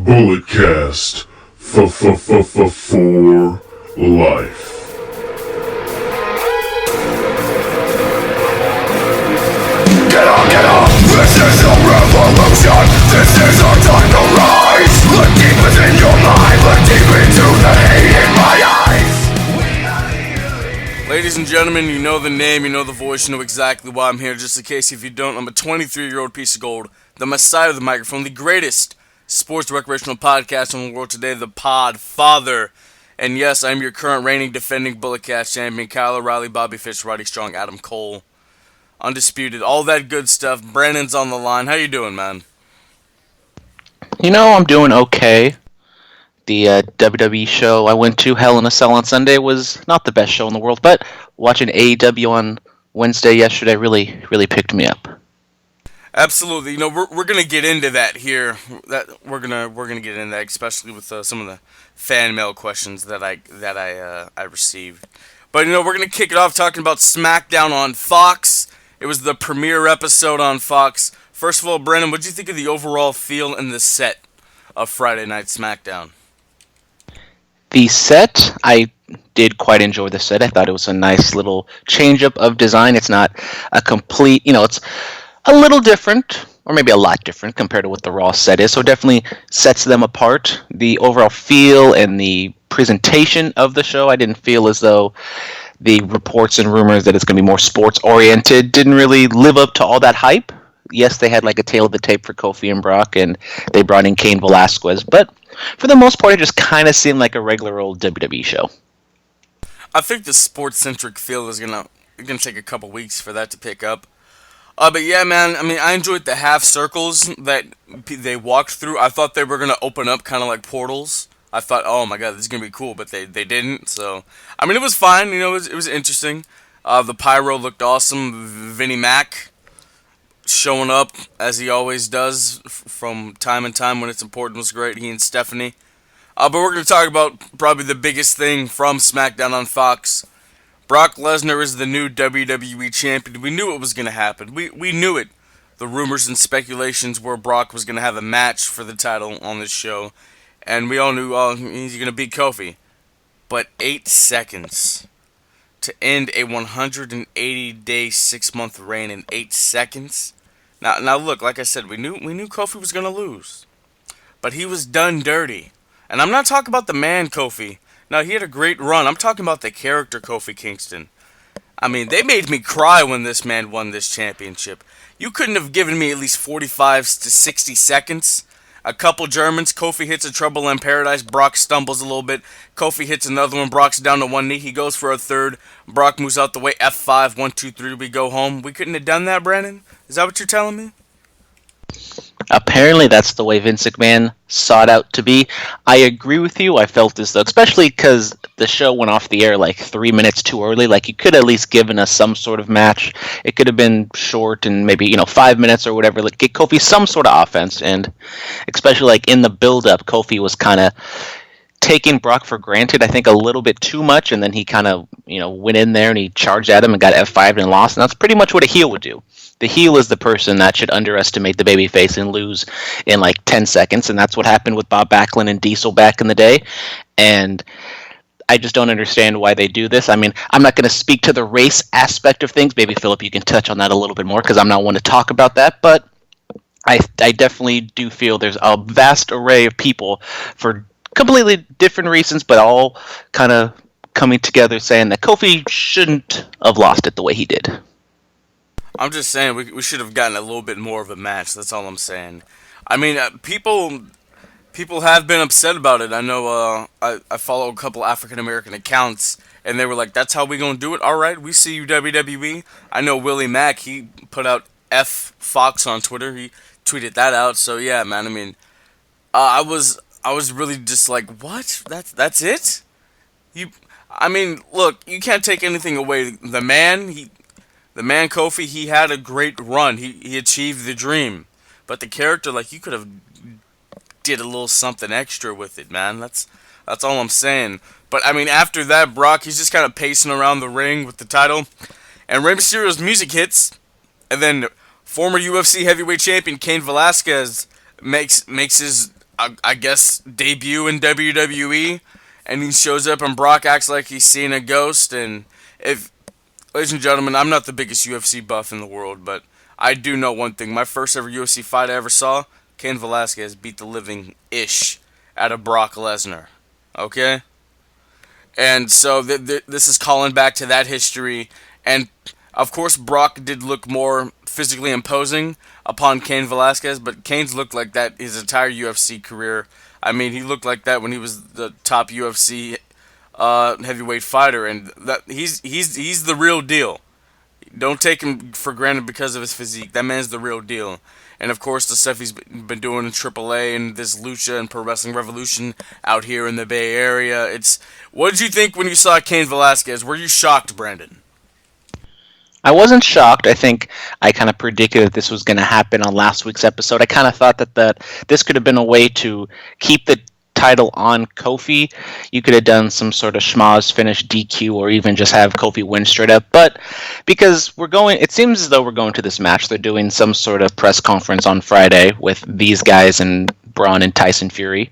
Bulletcast for life. Get up, this is a revolution. This is our time to rise. Look deep within your mind, look deep into the hate in my eyes. Ladies and gentlemen, you know the name, you know the voice, you know exactly why I'm here. Just in case if you don't, I'm a 23-year-old piece of gold, the messiah of the microphone, the greatest sports recreational podcast in the world today, the Pod Father. And yes, I'm your current reigning defending Bulletcast champion, Kyle O'Reilly, Bobby Fish, Roddy Strong, Adam Cole. Undisputed, all that good stuff. Brandon's on the line. How you doing, man? You know, I'm doing okay. The WWE show I went to, Hell in a Cell on Sunday, was not the best show in the world, but watching AEW on Wednesday yesterday really picked me up. Absolutely. You know, we're gonna get into that here. We're gonna get into that, especially with some of the fan mail questions that I received. But you know, we're gonna kick it off talking about Smackdown on Fox. It was the premiere episode on Fox. First of all, Brandon, what did you think of the overall feel and the set of Friday Night Smackdown? The set, I did quite enjoy the set. I thought it was a nice little change-up of design. It's not a complete, it's a little different, or maybe a lot different compared to what the Raw set is. So it definitely sets them apart. The overall feel and the presentation of the show, I didn't feel as though the reports and rumors that it's going to be more sports-oriented didn't really live up to all that hype. Yes, they had like a tail of the tape for Kofi and Brock, and they brought in Cain Velasquez, but for the most part, it just kind of seemed like a regular old WWE show. I think the sports-centric feel is gonna take a couple weeks for that to pick up. But yeah, man, I mean, I enjoyed the half circles that they walked through. I thought they were gonna open up kind of like portals. I thought, oh my god, this is gonna be cool, but they didn't. So, I mean, it was fine. You know, it was interesting. The pyro looked awesome. Vinnie Mac showing up as he always does from time and time when it's important was great. He and Stephanie. But we're gonna talk about probably the biggest thing from SmackDown on Fox. Brock Lesnar is the new WWE champion. We knew it was gonna happen. We knew it. The rumors and speculations were Brock was gonna have a match for the title on this show. And we all knew he's going to beat Kofi. But 8 seconds to end a 180-day, 6-month reign in 8 seconds. Now look, like I said, we knew Kofi was going to lose. But he was done dirty. And I'm not talking about the man Kofi. Now, he had a great run. I'm talking about the character Kofi Kingston. I mean, they made me cry when this man won this championship. You couldn't have given me at least 45 to 60 seconds. A couple Germans, Kofi hits a Trouble in Paradise, Brock stumbles a little bit, Kofi hits another one, Brock's down to one knee, he goes for a third, Brock moves out the way, F5, 1, 2, 3, we go home. We couldn't have done that, Brandon? Is that what you're telling me? Apparently that's the way Vince McMahon saw it out to be. I agree with you. I felt as though, especially because the show went off the air like 3 minutes too early, like you could at least given us some sort of match. It could have been short and maybe 5 minutes or whatever. Like get Kofi some sort of offense, and especially like in the build-up, Kofi was kind of taking Brock for granted, I think a little bit too much, and then he kind of went in there and he charged at him and got F5'd and lost, and that's pretty much what a heel would do. The heel is the person that should underestimate the babyface and lose in like 10 seconds, and that's what happened with Bob Backlund and Diesel back in the day. And I just don't understand why they do this. I mean, I'm not going to speak to the race aspect of things. Maybe, Phillip, you can touch on that a little bit more because I'm not one to talk about that. But I definitely do feel there's a vast array of people for completely different reasons, but all kind of coming together saying that Kofi shouldn't have lost it the way he did. I'm just saying we should have gotten a little bit more of a match. That's all I'm saying. I mean, people have been upset about it. I know I follow a couple African American accounts, and they were like, "That's how we gonna do it." All right, we see you WWE. I know Willie Mack. He put out F Fox on Twitter. He tweeted that out. So yeah, man. I mean, I was really just like, what? That's it? I mean, look, you can't take anything away. The man Kofi, he had a great run. He achieved the dream. But the character, like, you could have did a little something extra with it, man. That's all I'm saying. But I mean, after that, Brock, he's just kind of pacing around the ring with the title, and Rey Mysterio's music hits, and then former UFC heavyweight champion Cain Velasquez makes his I guess, debut in WWE, and he shows up and Brock acts like he's seeing a ghost. And if, ladies and gentlemen, I'm not the biggest UFC buff in the world, but I do know one thing. My first ever UFC fight I ever saw, Cain Velasquez beat the living-ish out of Brock Lesnar. Okay? And so this is calling back to that history. And of course, Brock did look more physically imposing upon Cain Velasquez, but Cain's looked like that his entire UFC career. I mean, he looked like that when he was the top UFC heavyweight fighter, and that he's the real deal. Don't take him for granted because of his physique. That man's the real deal. And of course, the stuff he's been doing in AAA and this Lucha and Pro Wrestling Revolution out here in the Bay Area. What did you think when you saw Cain Velasquez? Were you shocked, Brandon? I wasn't shocked. I think I kind of predicted that this was going to happen on last week's episode. I kind of thought that this could have been a way to keep the title on Kofi. You could have done some sort of schmoz finish DQ or even just have Kofi win straight up. But because it seems as though we're going to this match. They're doing some sort of press conference on Friday with these guys and Braun and Tyson Fury.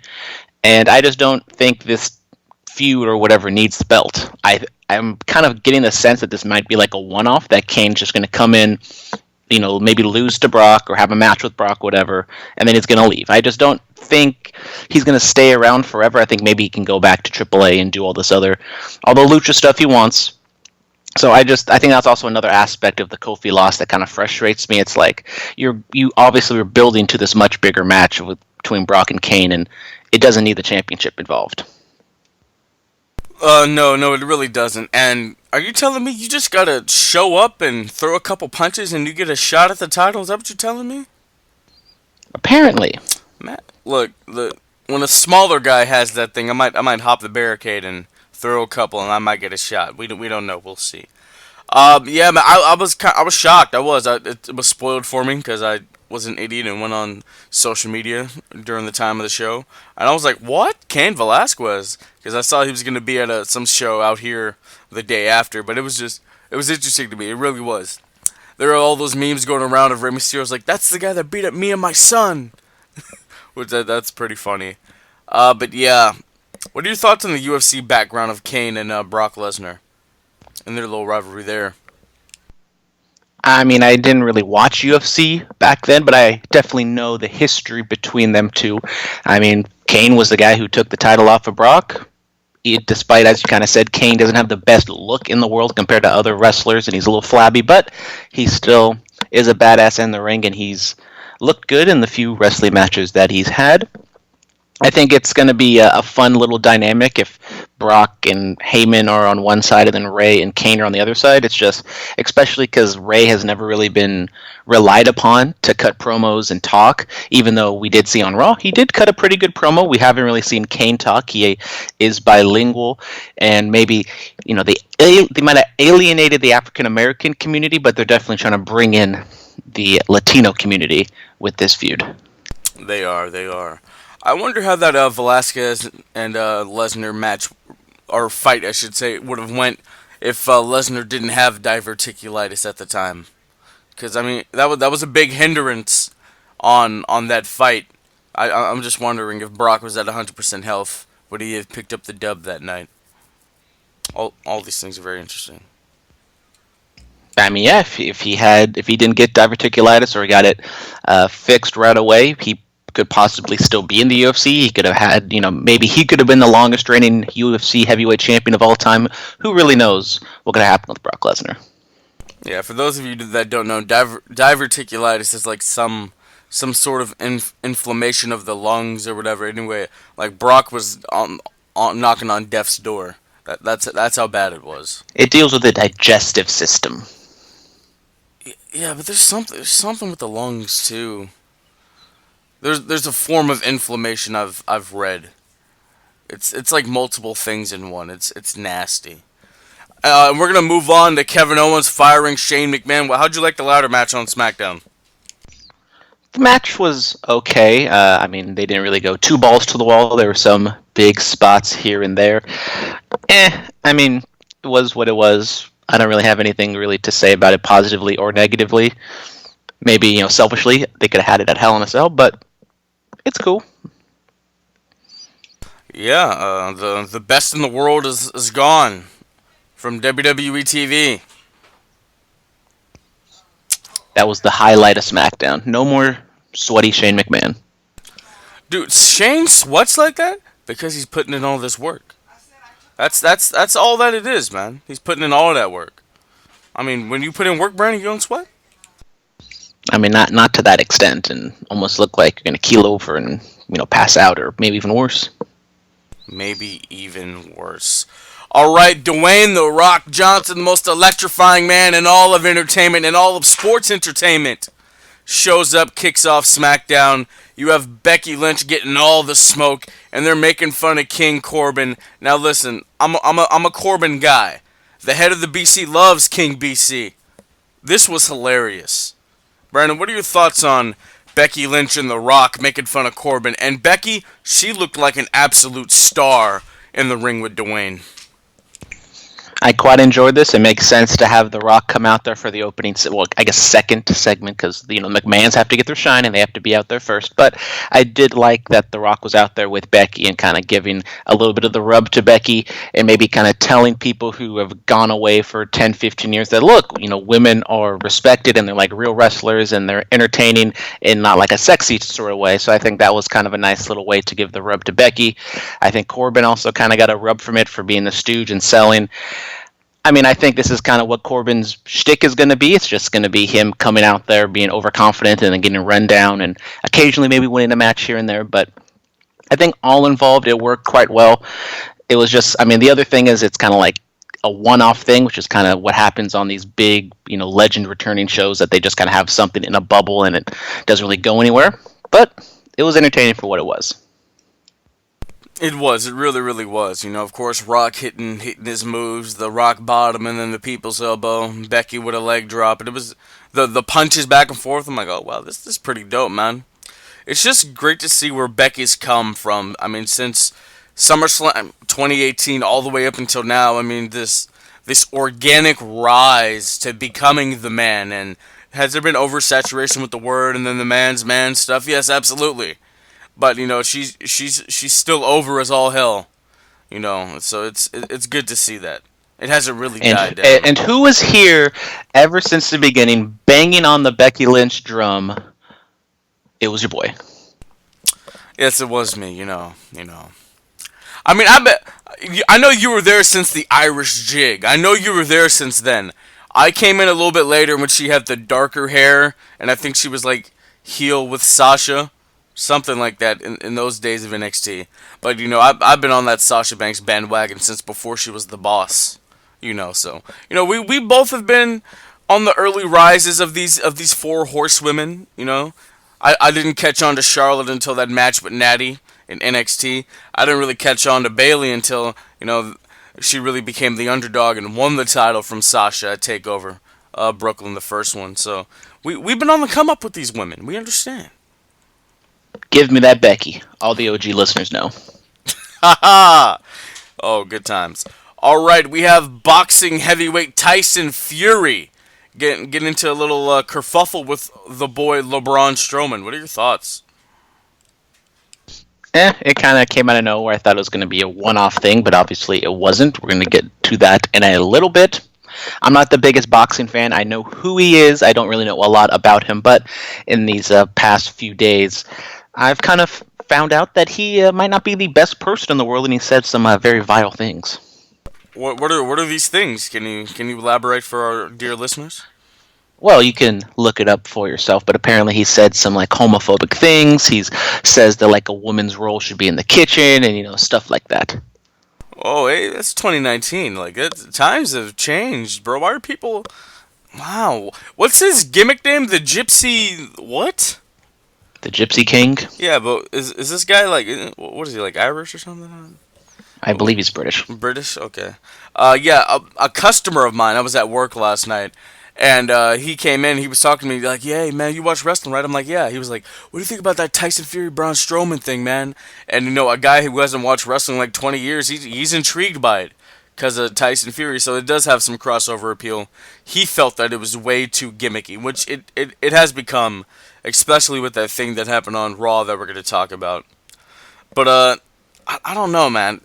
And I just don't think this feud or whatever needs the belt. I'm kind of getting the sense that this might be like a one-off, that Kane's just going to come in, maybe lose to Brock or have a match with Brock, whatever, and then he's going to leave. I just don't think he's going to stay around forever. I think maybe he can go back to AAA and do all the Lucha stuff he wants. So I think that's also another aspect of the Kofi loss that kind of frustrates me. It's like you obviously were building to this much bigger match between Brock and Kane, and it doesn't need the championship involved. No, it really doesn't. And are you telling me you just gotta show up and throw a couple punches and you get a shot at the title? Is that what you're telling me? Apparently. Matt, look, when a smaller guy has that thing, I might hop the barricade and throw a couple, and I might get a shot. We don't know. We'll see. Yeah, man, I was shocked. It was spoiled for me because I was an idiot and went on social media during the time of the show, and I was like, "What? Cain Velasquez?" Because I saw he was going to be at some show out here the day after. But it was interesting to me. It really was. There are all those memes going around of Rey Mysterio's like, "That's the guy that beat up me and my son," which that's pretty funny. But yeah, what are your thoughts on the UFC background of Cain and Brock Lesnar and their little rivalry there? I mean, I didn't really watch UFC back then, but I definitely know the history between them two. I mean, Kane was the guy who took the title off of Brock. Despite, as you kind of said, Kane doesn't have the best look in the world compared to other wrestlers, and he's a little flabby, but he still is a badass in the ring, and he's looked good in the few wrestling matches that he's had. I think it's going to be a fun little dynamic if Brock and Heyman are on one side and then Ray and Kane are on the other side. It's just, especially because Ray has never really been relied upon to cut promos and talk, even though we did see on Raw, he did cut a pretty good promo. We haven't really seen Kane talk. He is bilingual, and maybe, they might have alienated the African-American community, but they're definitely trying to bring in the Latino community with this feud. They are. I wonder how that Velasquez and Lesnar match, or fight, I should say, would have went if Lesnar didn't have diverticulitis at the time. Because I mean, that was a big hindrance on that fight. I'm just wondering if Brock was at 100% health, would he have picked up the dub that night? All these things are very interesting. I mean, yeah, if he didn't get diverticulitis or he got it fixed right away, he could possibly still be in the UFC. He could have had, maybe he could have been the longest reigning UFC heavyweight champion of all time. Who really knows what could happen with Brock Lesnar? Yeah, for those of you that don't know, diverticulitis is like some sort of inflammation of the lungs or whatever. Anyway, like Brock was on knocking on death's door. That's how bad it was. It deals with the digestive system. Yeah, but there's something with the lungs too. There's a form of inflammation I've read. It's like multiple things in one. It's nasty. And we're gonna move on to Kevin Owens firing Shane McMahon. How'd you like the ladder match on SmackDown? The match was okay. I mean, they didn't really go two balls to the wall. There were some big spots here and there. I mean, it was what it was. I don't really have anything really to say about it positively or negatively. Maybe, selfishly, they could have had it at Hell in a Cell, but it's cool. Yeah, the best in the world is gone from WWE TV. That was the highlight of SmackDown. No more sweaty Shane McMahon. Dude, Shane sweats like that because he's putting in all this work. That's all that it is, man. He's putting in all that work. I mean, when you put in work, Brandon, you don't sweat. I mean, not to that extent, and almost look like you're gonna keel over and pass out, or maybe even worse. Maybe even worse. All right, Dwayne "The Rock" Johnson, the most electrifying man in all of entertainment and all of sports entertainment, shows up, kicks off SmackDown. You have Becky Lynch getting all the smoke, and they're making fun of King Corbin. Now listen, I'm a Corbin guy. The head of the BC loves King BC. This was hilarious. Brandon, what are your thoughts on Becky Lynch and The Rock making fun of Corbin? And Becky, she looked like an absolute star in the ring with Dwayne. I quite enjoyed this. It makes sense to have The Rock come out there for the opening, well, I guess second segment, because McMahons have to get their shine and they have to be out there first. But I did like that The Rock was out there with Becky and kind of giving a little bit of the rub to Becky and maybe kind of telling people who have gone away for 10, 15 years that, look, women are respected and they're like real wrestlers and they're entertaining in not like a sexy sort of way. So I think that was kind of a nice little way to give the rub to Becky. I think Corbin also kind of got a rub from it for being the stooge and selling. I mean, I think this is kind of what Corbin's shtick is going to be. It's just going to be him coming out there, being overconfident, and then getting run down, and occasionally maybe winning a match here and there. But I think all involved, it worked quite well. It was just, I mean, the other thing is it's kind of like a one-off thing, which is kind of what happens on these big, legend returning shows, that they just kind of have something in a bubble and it doesn't really go anywhere. But it was entertaining for what it was. It was. It really, really was. Of course, Rock hitting his moves, the rock bottom, and then the people's elbow. Becky with a leg drop, and it was the punches back and forth. I'm like, oh wow, this is pretty dope, man. It's just great to see where Becky's come from. I mean, since SummerSlam 2018 all the way up until now. I mean, this organic rise to becoming the man. And has there been oversaturation with the word and then the man's man stuff? Yes, absolutely. But she's still over as all hell. So it's good to see that. It hasn't really died down. And who was here ever since the beginning, banging on the Becky Lynch drum? It was your boy. Yes, it was me. I mean, I know you were there since the Irish jig. I know you were there since then. I came in a little bit later when she had the darker hair, and I think she was like heel with Sasha. Something like that in those days of NXT. But, I've been on that Sasha Banks bandwagon since before she was the boss. So, we both have been on the early rises of these four horsewomen, I didn't catch on to Charlotte until that match with Natty in NXT. I didn't really catch on to Bayley until, she really became the underdog and won the title from Sasha at TakeOver Brooklyn, the first one. So, we've been on the come up with these women. We understand. Give me that Becky. All the OG listeners know. Ha Oh, good times. All right, we have boxing heavyweight Tyson Fury getting into a little kerfuffle with the boy LeBron Strowman. What are your thoughts? It kind of came out of nowhere. I thought it was going to be a one-off thing, but obviously it wasn't. We're going to get to that in a little bit. I'm not the biggest boxing fan. I know who he is. I don't really know a lot about him, but in these past few days, I've kind of found out that he might not be the best person in the world, and he said some very vile things. What are these things? Can you elaborate for our dear listeners? Well, you can look it up for yourself, but apparently he said some like homophobic things. He says that like a woman's role should be in the kitchen, and stuff like that. Oh, hey, that's 2019. Like, times have changed, bro. Why are people? Wow, what's his gimmick name? The Gypsy what? The Gypsy King? Yeah, but is this guy like, what is he, like Irish or something? I believe he's British. British? Okay. Yeah, a customer of mine, I was at work last night, and he came in, he was talking to me, like, yeah, man, you watch wrestling, right? I'm like, yeah. He was like, what do you think about that Tyson Fury, Braun Strowman thing, man? And, a guy who hasn't watched wrestling like 20 years, he's intrigued by it because of Tyson Fury, so it does have some crossover appeal. He felt that it was way too gimmicky, which it has become, especially with that thing that happened on Raw that we're going to talk about. But I don't know, man.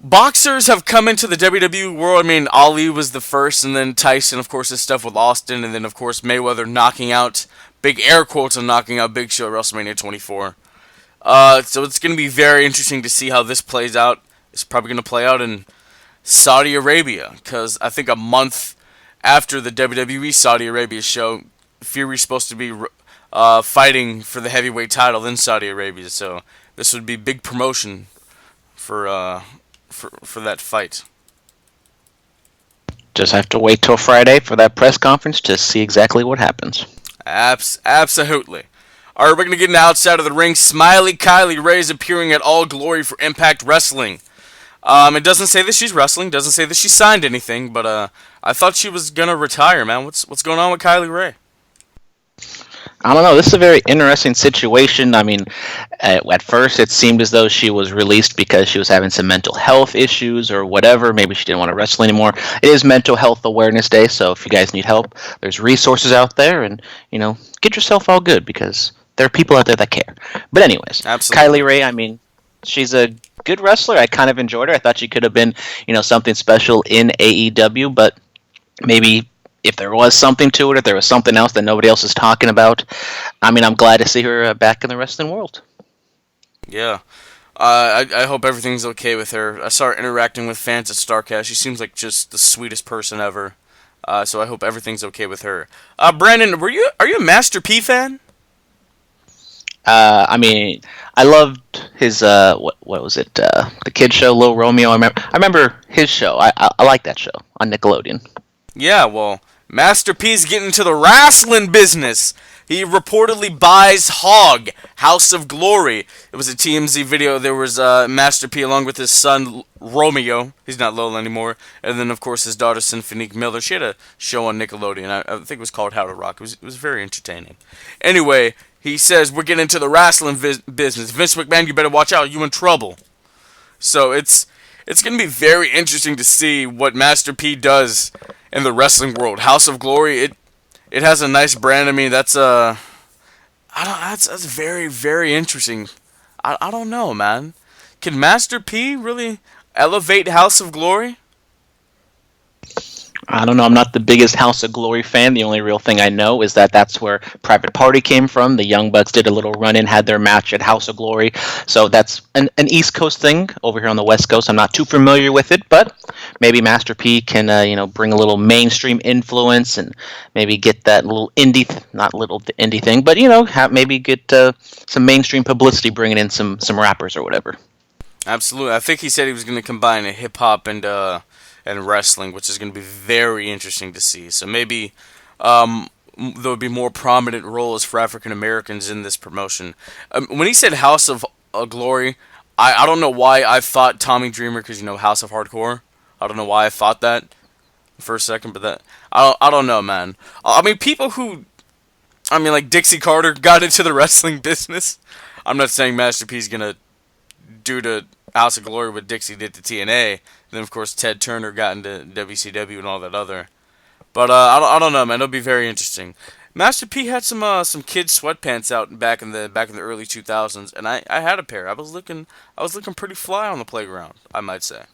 Boxers have come into the WWE world. I mean, Ali was the first, and then Tyson, of course, his stuff with Austin, and then, of course, Mayweather knocking out, big air quotes on knocking out Big Show at WrestleMania 24. So it's going to be very interesting to see how this plays out. It's probably going to play out in Saudi Arabia, because I think a month after the WWE Saudi Arabia show, Fury's supposed to be fighting for the heavyweight title in Saudi Arabia. So this would be big promotion for that fight. Just have to wait till Friday for that press conference to see exactly what happens. Absolutely. All right, we're going to get into outside of the ring. Smiley Kylie Ray is appearing at All Glory for Impact Wrestling. It doesn't say that she's wrestling, doesn't say that she signed anything, but I thought she was going to retire, man. What's going on with Kylie Ray? I don't know. This is a very interesting situation. I mean, at first it seemed as though she was released because she was having some mental health issues or whatever. Maybe she didn't want to wrestle anymore. It is Mental Health Awareness Day, so if you guys need help, there's resources out there, and, get yourself all good because there are people out there that care. But anyways, Absolutely. Kylie Ray, I mean, she's a good wrestler. I kind of enjoyed her. I thought she could have been, something special in AEW, but maybe if there was something to it, if there was something else that nobody else is talking about, I mean, I'm glad to see her back in the wrestling world. Yeah. I hope everything's okay with her. I saw her interacting with fans at StarCast. She seems like just the sweetest person ever. So I hope everything's okay with her. Brandon, are you a Master P fan? I mean, I loved his what was it? The kid show, Little Romeo. I remember his show. I like that show on Nickelodeon. Yeah, well, Master P's getting into the wrestling business. He reportedly buys Hog, House of Glory. It was a TMZ video. There was Master P along with his son, Romeo. He's not Lola anymore. And then, of course, his daughter, Symphonique Miller. She had a show on Nickelodeon. I think it was called How to Rock. It was very entertaining. Anyway, he says, we're getting into the wrestling business. Vince McMahon, you better watch out. You in trouble. So it's going to be very interesting to see what Master P does in the wrestling world. House of Glory, it has a nice brand. I mean, that's very, very interesting. I don't know, man. Can Master P really elevate House of Glory? I don't know. I'm not the biggest House of Glory fan. The only real thing I know is that that's where Private Party came from. The Young Bucks did a little run-in, had their match at House of Glory. So that's an East Coast thing. Over here on the West Coast, I'm not too familiar with it, but maybe Master P can, bring a little mainstream influence and maybe get that little not little indie thing, but maybe get some mainstream publicity, bringing in some rappers or whatever. Absolutely. I think he said he was going to combine a hip hop and wrestling, which is going to be very interesting to see. So maybe there would be more prominent roles for African Americans in this promotion. When he said House of Glory, I don't know why I thought Tommy Dreamer, because House of Hardcore. I don't know why I thought that for a second, but that I don't know, man. I mean, people who, like Dixie Carter got into the wrestling business. I'm not saying Master P's gonna do to House of Glory what Dixie did to TNA. Then, of course, Ted Turner got into WCW and all that other. But I don't know, man. It'll be very interesting. Master P had some kid sweatpants out back in the early 2000s, and I had a pair. I was looking pretty fly on the playground, I might say.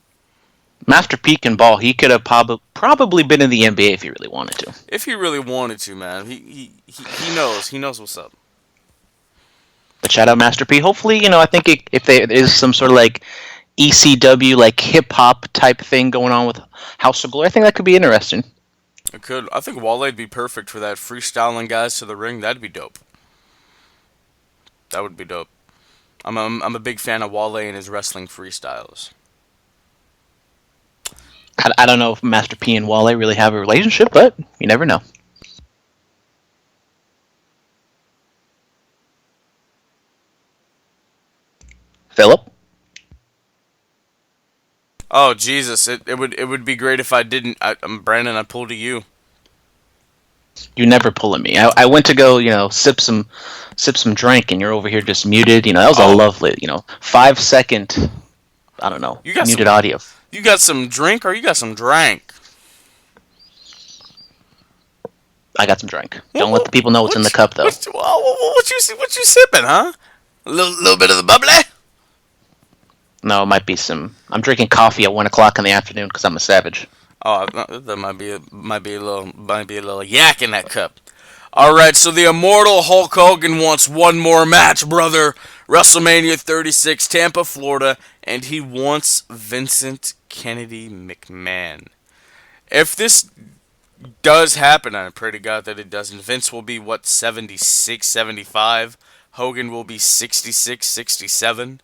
Master P can ball. He could have probably been in the NBA if he really wanted to. If he really wanted to, man. He knows. He knows what's up. But shout out Master P. Hopefully, I think if there is some sort of like ECW, like hip hop type thing going on with House of Glory, I think that could be interesting. It could. I think Wale'd be perfect for that. Freestyling guys to the ring. That'd be dope. That would be dope. I'm a big fan of Wale and his wrestling freestyles. I don't know if Master P and Wale really have a relationship, but you never know. Phillip? Oh Jesus! It would be great if I didn't. Brandon, I pulled to you. You never pull at me. I went to go, sip some drink, and you're over here just muted. That was a lovely, 5-second. I don't know. You got muted audio. You got some drink, or you got some drank? I got some drink. Don't let the people know what's in the cup, though. What you sipping, huh? A little bit of the bubbly. No, it might be some. I'm drinking coffee at 1 o'clock in the afternoon because I'm a savage. Oh, there might be a little yak in that cup. All right, so the immortal Hulk Hogan wants one more match, brother. WrestleMania 36, Tampa, Florida, and he wants Vincent Kennedy McMahon. If this does happen, I pray to God that it doesn't. Vince will be, 76, 75? Hogan will be 66, 67?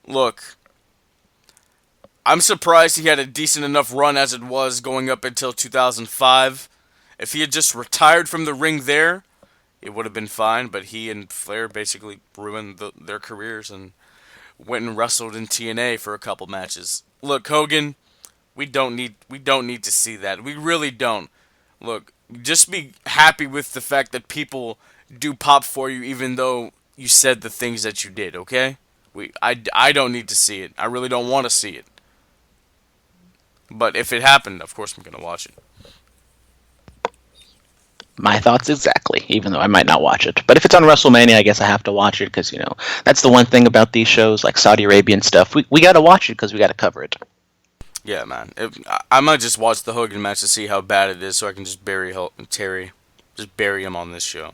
Look, I'm surprised he had a decent enough run as it was going up until 2005. If he had just retired from the ring there, it would have been fine, but he and Flair basically ruined their careers and went and wrestled in TNA for a couple matches. Look, Hogan, we don't need to see that. We really don't. Look, just be happy with the fact that people do pop for you even though you said the things that you did, okay? I don't need to see it. I really don't want to see it. But if it happened, of course I'm going to watch it. My thoughts exactly, even though I might not watch it. But if it's on WrestleMania, I guess I have to watch it because, that's the one thing about these shows, like Saudi Arabian stuff. We got to watch it because we got to cover it. Yeah, man. I might just watch the Hogan match to see how bad it is so I can just bury Terry. Just bury him on this show.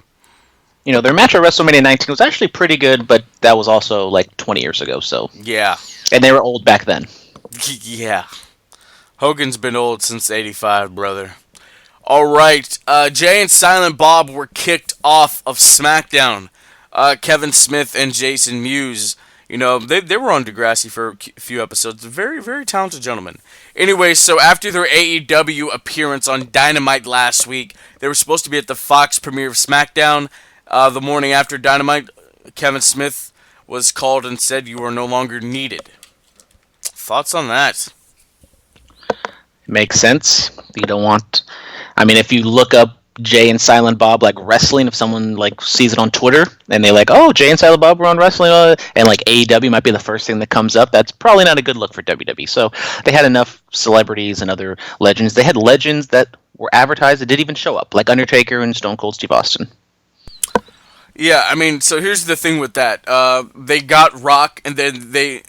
Their match at WrestleMania 19 was actually pretty good, but that was also like 20 years ago, so. Yeah. And they were old back then. Yeah. Hogan's been old since 85, brother. Alright, Jay and Silent Bob were kicked off of Smackdown. Kevin Smith and Jason Mewes, they were on Degrassi for a few episodes. Very, very talented gentlemen. Anyway, so after their AEW appearance on Dynamite last week, they were supposed to be at the Fox premiere of Smackdown. The morning after Dynamite, Kevin Smith was called and said you are no longer needed. Thoughts on that? Makes sense. You don't want... if you look up Jay and Silent Bob like wrestling, if someone like sees it on Twitter and they like, oh, Jay and Silent Bob were on wrestling, and like AEW might be the first thing that comes up, that's probably not a good look for WWE. So they had enough celebrities and other legends. They had legends that were advertised that didn't even show up, like Undertaker and Stone Cold Steve Austin. Yeah, so here's the thing with that. They got Rock, and then they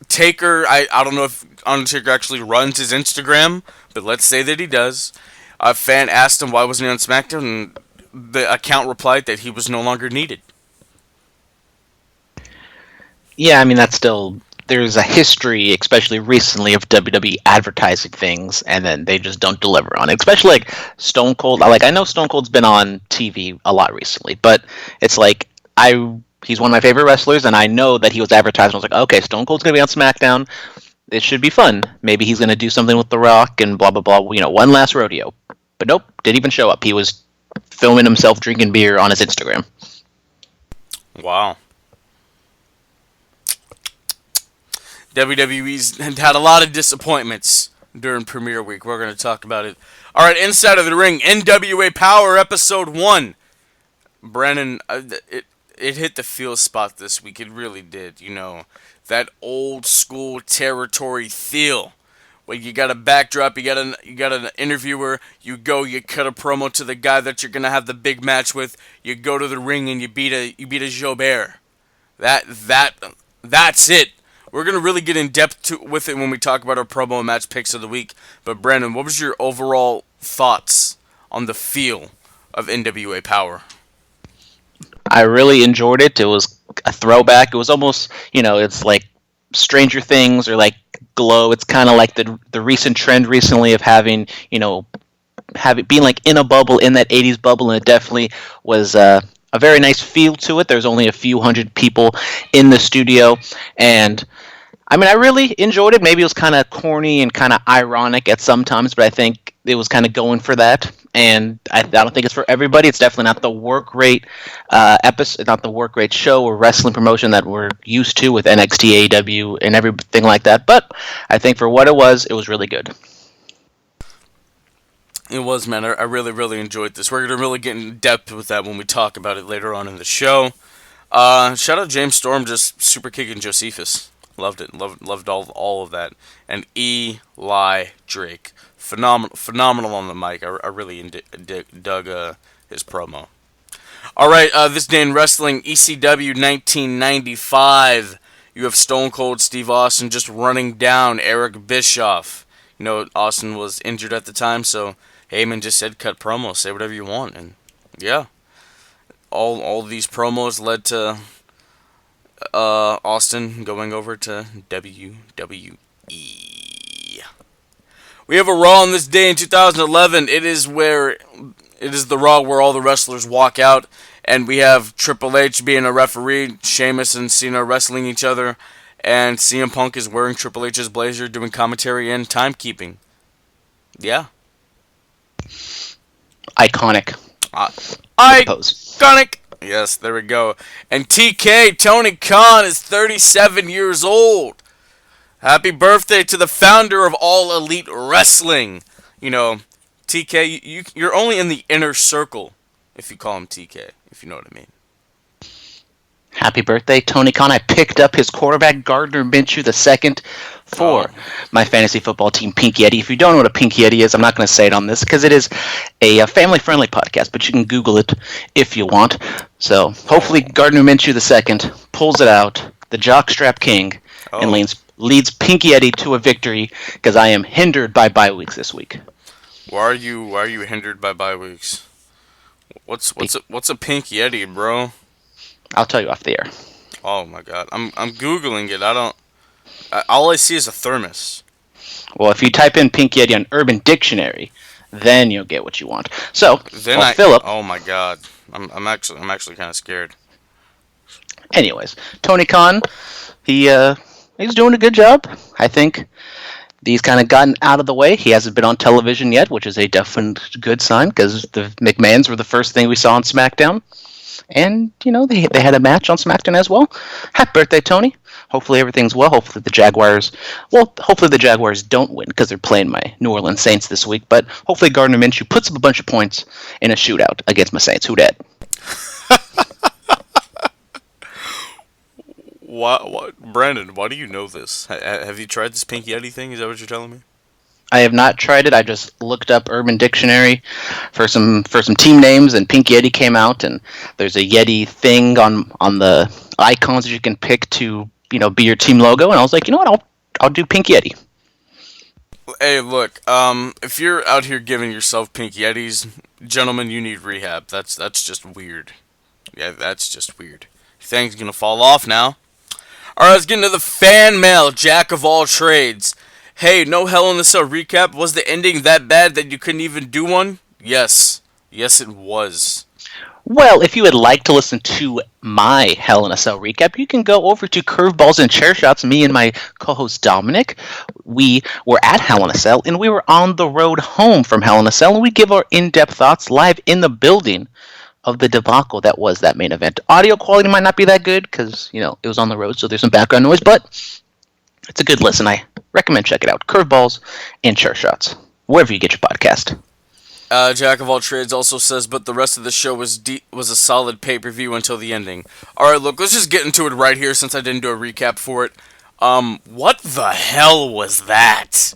Taker. I don't know if Undertaker actually runs his Instagram, but let's say that he does. A fan asked him why wasn't he on SmackDown, and the account replied that he was no longer needed. Yeah, that's still... There's a history, especially recently, of WWE advertising things, and then they just don't deliver on it. Especially like Stone Cold. Like, I know Stone Cold's been on TV a lot recently, but it's like he's one of my favorite wrestlers, and I know that he was advertised. I was like, okay, Stone Cold's gonna be on SmackDown. It should be fun. Maybe he's gonna do something with The Rock and blah blah blah. One last rodeo. But nope, didn't even show up. He was filming himself drinking beer on his Instagram. Wow. WWE's had a lot of disappointments during Premiere Week. We're going to talk about it. All right, Inside of the Ring, NWA Power Episode 1. Brandon, it hit the feel spot this week. It really did. That old school territory feel. Where you got a backdrop, you got an interviewer, you cut a promo to the guy that you're going to have the big match with, you go to the ring and you beat a Jobert. That's it. We're going to really get in depth with it when we talk about our promo and match picks of the week. But Brandon, what was your overall thoughts on the feel of NWA Power? I really enjoyed it. It was a throwback. It was almost, it's like Stranger Things or like Glow. It's kind of like the recent trend recently of having, being like in a bubble, in that 80s bubble, and it definitely was a very nice feel to it. There's only a few hundred people in the studio, and I really enjoyed it. Maybe it was kind of corny and kind of ironic at some times, but I think it was kind of going for that. And I don't think it's for everybody. It's definitely not the work rate episode, not the work rate show or wrestling promotion that we're used to with NXT, AEW, and everything like that. But I think for what it was really good. It was, man. I really, really enjoyed this. We're going to really get in depth with that when we talk about it later on in the show. Shout out James Storm just super kicking Josephus. Loved it. Loved all of that. And Eli Drake. Phenomenal on the mic. I really dug his promo. All right, this day in wrestling, ECW 1995. You have Stone Cold Steve Austin just running down Eric Bischoff. You know, Austin was injured at the time, so Heyman just said cut promos, say whatever you want, and yeah, all these promos led to Austin going over to WWE. We have a Raw on this day in 2011. It is the Raw where all the wrestlers walk out, and we have Triple H being a referee, Sheamus and Cena wrestling each other, and CM Punk is wearing Triple H's blazer, doing commentary and timekeeping. Yeah. Iconic. Iconic. Yes, there we go. And TK, Tony Khan, is 37 years old. Happy birthday to the founder of All Elite Wrestling. You know, TK, you're only in the inner circle if you call him TK, if you know what I mean. Happy birthday, Tony Khan. I picked up his quarterback, Gardner Minshew II, for my fantasy football team, Pinky Eddie. If you don't know what a Pinky Eddie is, I'm not going to say it on this because it is a family-friendly podcast, but you can Google it if you want. So hopefully Gardner Minshew II pulls it out, the jockstrap king, and leads Pinky Eddie to a victory because I am hindered by bye weeks this week. Why are you hindered by bye weeks? What's a Pinky Eddie, bro? I'll tell you off the air. Oh my god, I'm googling it. All I see is a thermos. Well, if you type in Pinky Eddie on Urban Dictionary, then you'll get what you want. So, Phillip. Oh my god, I'm actually kind of scared. Anyways, Tony Khan, he's doing a good job. I think he's kind of gotten out of the way. He hasn't been on television yet, which is a definite good sign because the McMahons were the first thing we saw on Smackdown. And, you know, they had a match on SmackDown as well. Happy birthday, Tony. Hopefully everything's well. Hopefully the Jaguars don't win because they're playing my New Orleans Saints this week. But hopefully Gardner Minshew puts up a bunch of points in a shootout against my Saints. Who dat? What? Brandon, why do you know this? Have you tried this Pinky Eddie thing? Is that what you're telling me? I have not tried it. I just looked up Urban Dictionary for some team names, and Pinky Eddie came out. And there's a Yeti thing on the icons that you can pick to, you know, be your team logo. And I was like, you know what? I'll do Pinky Eddie. Hey, look. If you're out here giving yourself Pinky Eddies, gentlemen, you need rehab. That's just weird. Yeah, that's just weird. Your thing's gonna fall off now. All right, let's get into the fan mail. Jack of all trades. Hey, no Hell in a Cell recap. Was the ending that bad that you couldn't even do one? Yes. Yes, it was. Well, if you would like to listen to my Hell in a Cell recap, you can go over to Curveballs and Chair Shots. Me and my co-host Dominic, we were at Hell in a Cell, and we were on the road home from Hell in a Cell, and we give our in-depth thoughts live in the building of the debacle that was that main event. Audio quality might not be that good because, you know, it was on the road, so there's some background noise, but it's a good listen. I recommend check it out. Curveballs and Chair Shots, wherever you get your podcast. Jack of all trades also says, but the rest of the show was a solid pay-per-view until the ending. All right, look, let's just get into it right here since I didn't do a recap for it. What the hell was that?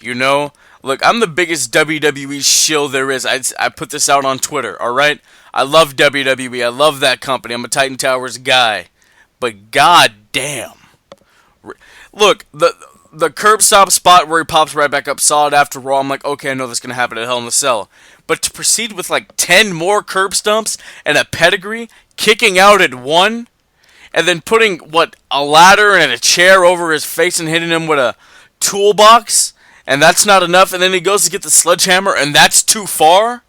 You know, look, I'm the biggest WWE shill there is. I put this out on Twitter. All right, I love WWE. I love that company. I'm a Titan Towers guy, but god damn. Look, the curb stop spot where he pops right back up solid after Raw, I'm like, okay, I know that's going to happen at Hell in a Cell. But to proceed with like 10 more curb stumps and a pedigree, kicking out at one, and then putting, a ladder and a chair over his face and hitting him with a toolbox, and that's not enough, and then he goes to get the sledgehammer, and that's too far?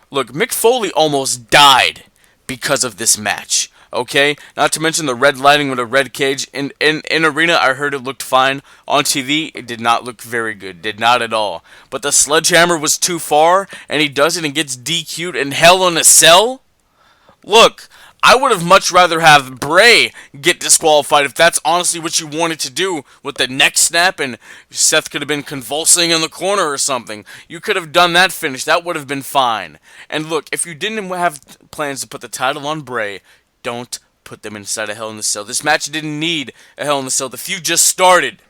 Look, Mick Foley almost died because of this match. Okay, not to mention the red lighting with a red cage. In arena, I heard it looked fine. On TV, it did not look very good. Did not at all. But the sledgehammer was too far, and he does it and gets DQ'd in Hell in a Cell? Look, I would have much rather have Bray get disqualified if that's honestly what you wanted to do with the neck snap and Seth could have been convulsing in the corner or something. You could have done that finish. That would have been fine. And look, if you didn't have plans to put the title on Bray, don't put them inside a Hell in a Cell. This match didn't need a Hell in a Cell. The feud just started.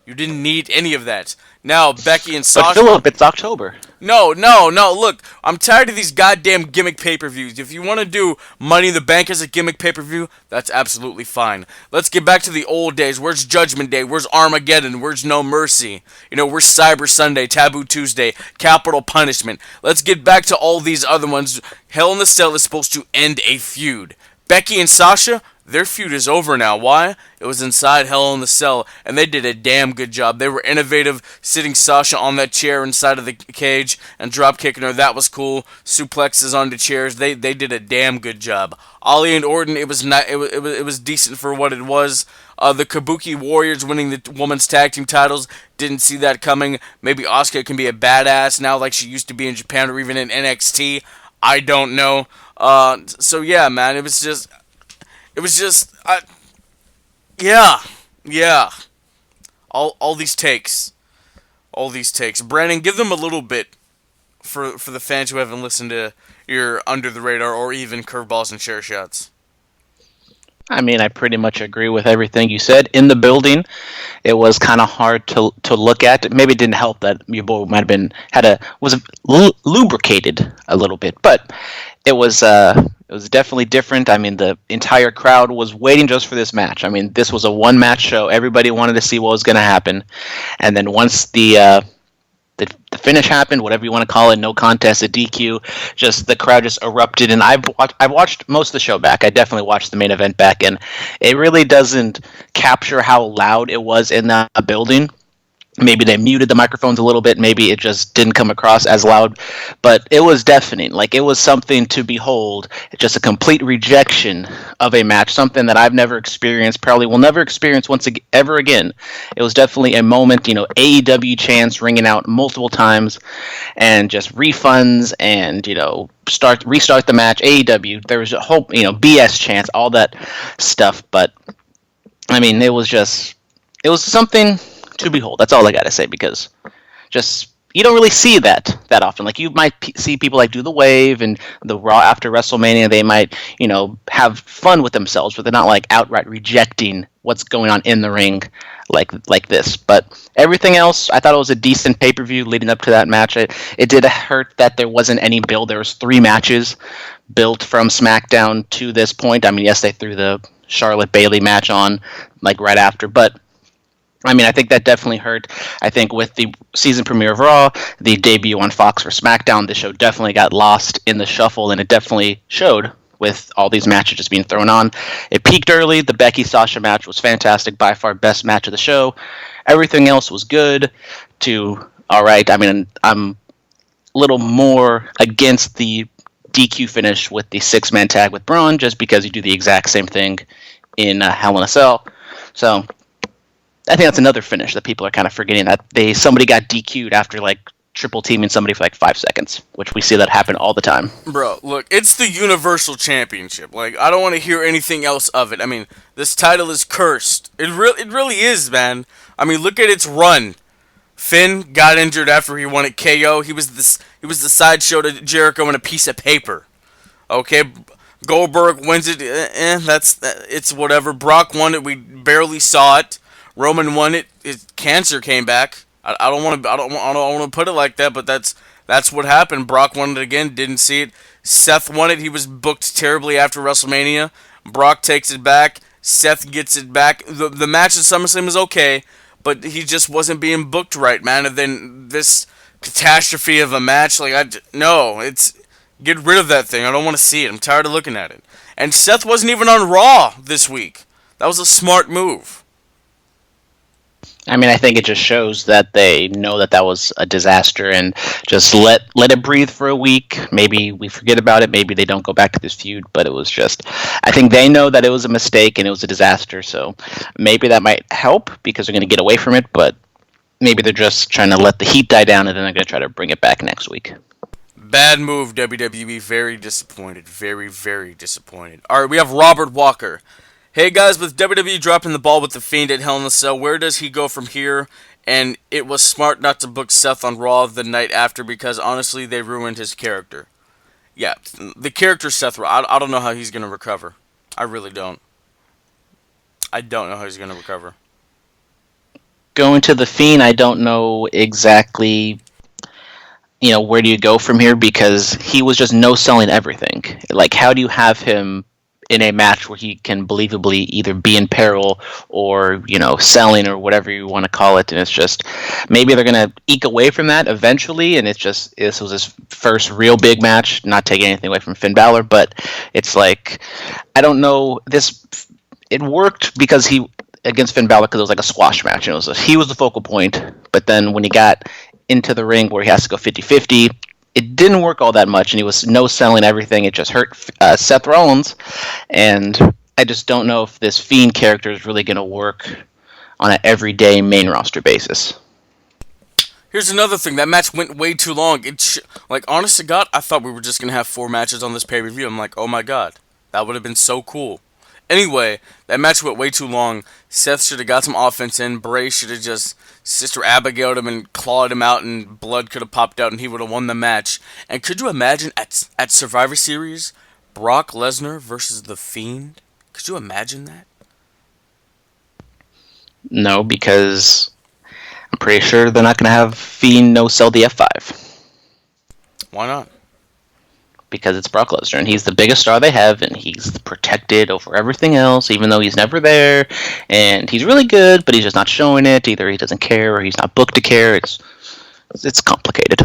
You didn't need any of that. Now, Becky and But Sasha. Phillip, it's October. No, no, no. Look, I'm tired of these goddamn gimmick pay-per-views. If you want to do Money in the Bank as a gimmick pay-per-view, that's absolutely fine. Let's get back to the old days. Where's Judgment Day? Where's Armageddon? Where's No Mercy? Where's Cyber Sunday, Taboo Tuesday, Capital Punishment? Let's get back to all these other ones. Hell in the Cell is supposed to end a feud. Becky and Sasha, their feud is over now. Why? It was inside Hell in the Cell, and they did a damn good job. They were innovative, sitting Sasha on that chair inside of the cage and drop kicking her. That was cool. Suplexes onto chairs. They did a damn good job. Ollie and Orton, it was not. It was decent for what it was. The Kabuki Warriors winning the women's tag team titles. Didn't see that coming. Maybe Asuka can be a badass now, like she used to be in Japan or even in NXT. I don't know. So yeah, man, it was just, yeah. All these takes. Brandon, give them a little bit for the fans who haven't listened to your Under the Radar or even Curveballs and Chair Shots. I mean, I pretty much agree with everything you said. In the building, it was kind of hard to look at. Maybe it didn't help that your boy might have been was lubricated a little bit, but it was definitely different. I mean, the entire crowd was waiting just for this match. I mean, this was a one match show. Everybody wanted to see what was going to happen, and then once the finish happened, whatever you want to call it, no contest, a DQ, just the crowd just erupted. And I've watched most of the show back. I definitely watched the main event back, and it really doesn't capture how loud it was in that building. Maybe they muted the microphones a little bit. Maybe it just didn't come across as loud. But it was deafening. Like, it was something to behold. Just a complete rejection of a match. Something that I've never experienced, probably will never experience ever again. It was definitely a moment, AEW chants ringing out multiple times. And just refunds and, restart the match. AEW, there was a whole, BS chants, all that stuff. But, I mean, it was something to behold. That's all I gotta say, because just you don't really see that often. Like, you might see people like do the wave and the Raw after WrestleMania. They might have fun with themselves, but they're not like outright rejecting what's going on in the ring like this. But everything else, I thought it was a decent pay-per-view leading up to that match. It did hurt that there wasn't any build. There was 3 matches built from SmackDown to this point. I mean, yes, they threw the Charlotte Bayley match on like right after, but I mean, I think that definitely hurt. I think with the season premiere of Raw, the debut on Fox for SmackDown, the show definitely got lost in the shuffle, and it definitely showed with all these matches just being thrown on. It peaked early. The Becky-Sasha match was fantastic, by far best match of the show. Everything else was good to all right. I mean, I'm a little more against the DQ finish with the 6-man tag with Braun, just because you do the exact same thing in Hell in a Cell. So I think that's another finish that people are kind of forgetting, that somebody got DQ'd after like triple teaming somebody for like 5 seconds, which we see that happen all the time. Bro, look, it's the Universal Championship. Like, I don't want to hear anything else of it. I mean, this title is cursed. It really is, man. I mean, look at its run. Finn got injured after he won at KO. He was the sideshow to Jericho in a piece of paper. Okay, Goldberg wins it. It's whatever. Brock won it. We barely saw it. Roman won it. His cancer came back. I don't want to put it like that, but that's what happened. Brock won it again. Didn't see it. Seth won it. He was booked terribly after WrestleMania. Brock takes it back. Seth gets it back. The match at SummerSlam was okay, but he just wasn't being booked right, man. And then this catastrophe of a match, it's get rid of that thing. I don't want to see it. I'm tired of looking at it. And Seth wasn't even on Raw this week. That was a smart move. I mean, I think it just shows that they know that was a disaster, and just let it breathe for a week. Maybe we forget about it. Maybe they don't go back to this feud, but it was just, I think they know that it was a mistake and it was a disaster, so maybe that might help because they're going to get away from it, but maybe they're just trying to let the heat die down and then they're going to try to bring it back next week. Bad move, WWE. Very disappointed. Very, very disappointed. Alright, we have Robert Walker. Hey guys, with WWE dropping the ball with The Fiend at Hell in a Cell, where does he go from here? And it was smart not to book Seth on Raw the night after, because honestly, they ruined his character. Yeah, the character Seth, I don't know how he's going to recover. I really don't. I don't know how he's going to recover. going to The Fiend, I don't know exactly, where do you go from here? Because he was just no-selling everything. Like, how do you have him in a match where he can believably either be in peril or, selling or whatever you want to call it? And it's just, maybe they're going to eke away from that eventually, and this was his first real big match, not taking anything away from Finn Balor, but it's like, I don't know, it worked because against Finn Balor, because it was like a squash match, and he was the focal point, but then when he got into the ring where he has to go 50-50, it didn't work all that much, and he was no-selling everything. It just hurt Seth Rollins, and I just don't know if this Fiend character is really going to work on an everyday main roster basis. Here's another thing. That match went way too long. Honest to God, I thought we were just going to have 4 matches on this pay-per-view. I'm like, oh my God, that would have been so cool. Anyway, that match went way too long. Seth should have got some offense in. Bray should have just Sister Abigail'd him and clawed him out, and blood could have popped out, and he would have won the match. And could you imagine at Survivor Series, Brock Lesnar versus The Fiend? Could you imagine that? No, because I'm pretty sure they're not going to have Fiend no-sell the F5. Why not? Because it's Brock Lesnar, and he's the biggest star they have, and he's protected over everything else, even though he's never there, and he's really good, but he's just not showing it. Either he doesn't care, or he's not booked to care. It's complicated.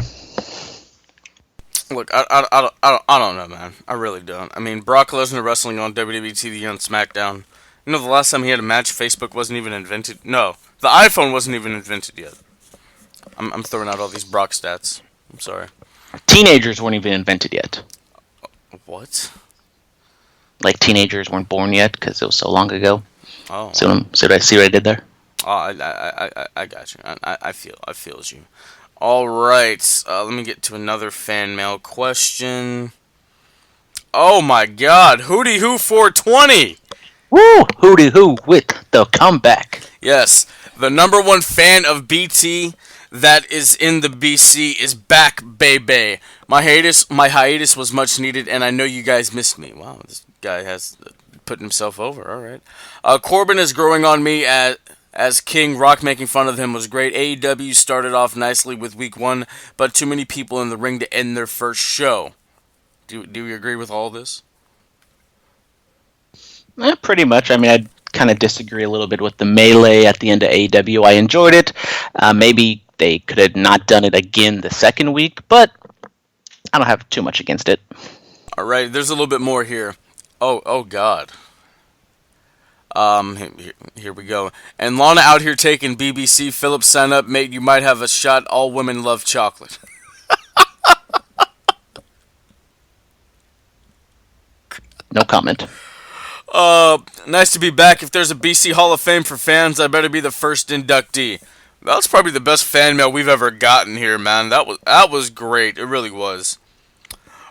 Look, I don't know, man. I really don't. I mean, Brock Lesnar wrestling on WWE TV on Smackdown. The last time he had a match, Facebook wasn't even invented. No, the iPhone wasn't even invented yet. I'm throwing out all these Brock stats. I'm sorry. Teenagers weren't even invented yet. What? Like, teenagers weren't born yet because it was so long ago. Oh. So I see what I did there? Oh, I got you. I feel you. All right. Let me get to another fan mail question. Oh my God, Hootie Who 420. Woo! Hootie Who with the comeback. Yes, the number one fan of BT that is in the BC is back, baby. My hiatus was much needed, and I know you guys missed me. Wow, this guy has put himself over. All right. Corbin is growing on me as King. Rock making fun of him was great. AEW started off nicely with week 1, but too many people in the ring to end their first show. Do you agree with all this? Pretty much. I mean, I kind of disagree a little bit with the melee at the end of AEW. I enjoyed it. Maybe they could have not done it again the second week, but I don't have too much against it. All right, there's a little bit more here. Oh God. Here we go. And Lana out here taking BBC. Phillip, sign up, mate. You might have a shot. All women love chocolate. No comment. Nice to be back. If there's a BC Hall of Fame for fans, I better be the first inductee. That's probably the best fan mail we've ever gotten here, man. That was great. It really was.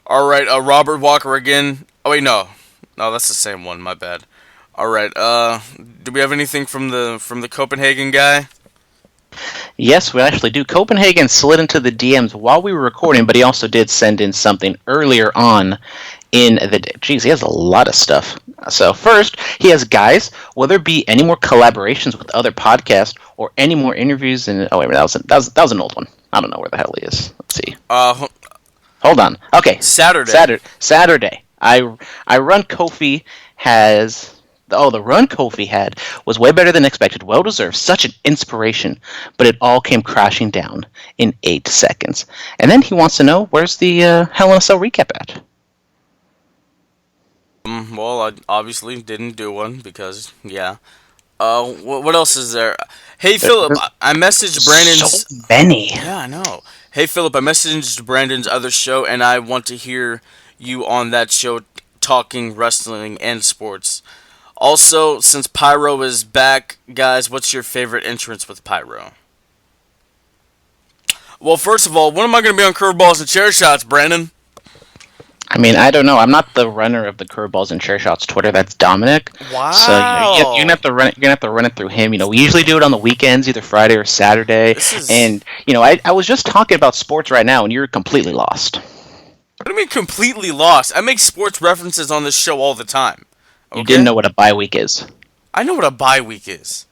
All right, Robert Walker again. Oh wait, no, that's the same one. My bad. All right. Do we have anything from the Copenhagen guy? Yes, we actually do. Copenhagen slid into the DMs while we were recording, but he also did send in something earlier on in the day. Jeez, he has a lot of stuff. So first, he has, guys, will there be any more collaborations with other podcasts or any more interviews? Oh, wait a minute, that was an old one. I don't know where the hell he is. Let's see. Hold on. Okay. Saturday. I run Kofi has... Oh, the run Kofi had was way better than expected. Well deserved. Such an inspiration. But it all came crashing down in 8 seconds. And then he wants to know, where's the Hell in a Cell recap at? Well, I obviously didn't do one because, yeah. What else is there? Hey, Phillip, I messaged Brandon's... So many. Yeah, I know. Hey, Phillip, I messaged Brandon's other show, and I want to hear you on that show talking wrestling and sports. Also, since Pyro is back, guys, what's your favorite entrance with Pyro? Well, first of all, when am I going to be on Curveballs and Chair Shots, Brandon? I mean, I don't know. I'm not the runner of the Curveballs and Chair Shots Twitter. That's Dominic. Wow. So you're gonna have to run it. You're gonna have to run it through him. We usually do it on the weekends, either Friday or Saturday. And I was just talking about sports right now, and you're completely lost. What do you mean completely lost? I make sports references on this show all the time. Okay? You didn't know what a bye week is. I know what a bye week is.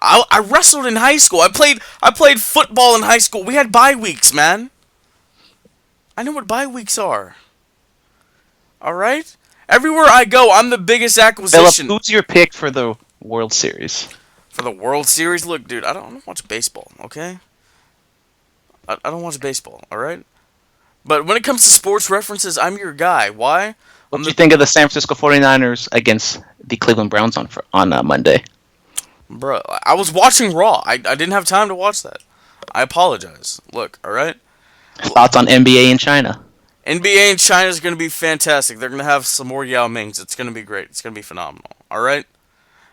I wrestled in high school. I played football in high school. We had bye weeks, man. I know what bye weeks are. All right? Everywhere I go, I'm the biggest acquisition. Phillip, who's your pick for the World Series? For the World Series? Look, dude, I don't watch baseball, okay? I don't watch baseball, all right? But when it comes to sports references, I'm your guy. Why? What do you think of the San Francisco 49ers against the Cleveland Browns on Monday? Bro, I was watching Raw. I didn't have time to watch that. I apologize. Look, all right? Thoughts on NBA in China? NBA in China is going to be fantastic. They're going to have some more Yao Mings. It's going to be great. It's going to be phenomenal. All right?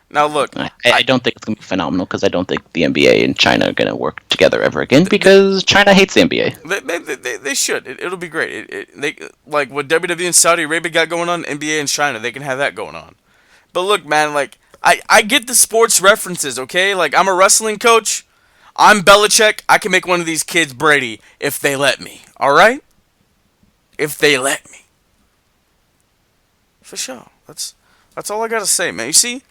Now, look. I don't think it's going to be phenomenal because I don't think the NBA and China are going to work together ever again because China hates the NBA. They should. It'll be great. They like what WWE and Saudi Arabia got going on, NBA and China, they can have that going on. But look, man, like, I get the sports references, okay? Like, I'm a wrestling coach. I'm Belichick. I can make one of these kids Brady if they let me. All right? If they let me. For sure. That's all I got to say, man. You see?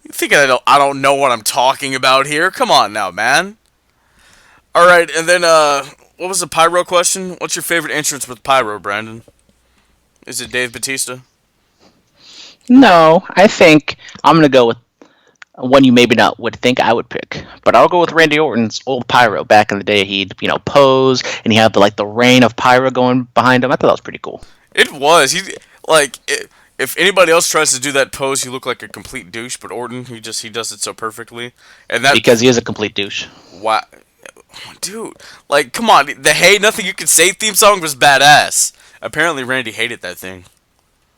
You think I don't know what I'm talking about here? Come on now, man. All right, and then what was the pyro question? What's your favorite entrance with pyro, Brandon? Is it Dave Bautista? No, I think I'm going to go with one you maybe not would think I would pick, but I'll go with Randy Orton's old pyro. Back in the day, he'd pose and he had the rain of pyro going behind him. I thought that was pretty cool. It was. If anybody else tries to do that pose, you look like a complete douche. But Orton, he does it so perfectly, and that because he is a complete douche. Wow, dude! Like, come on, the "Hey, Nothing You Can Say" theme song was badass. Apparently, Randy hated that thing.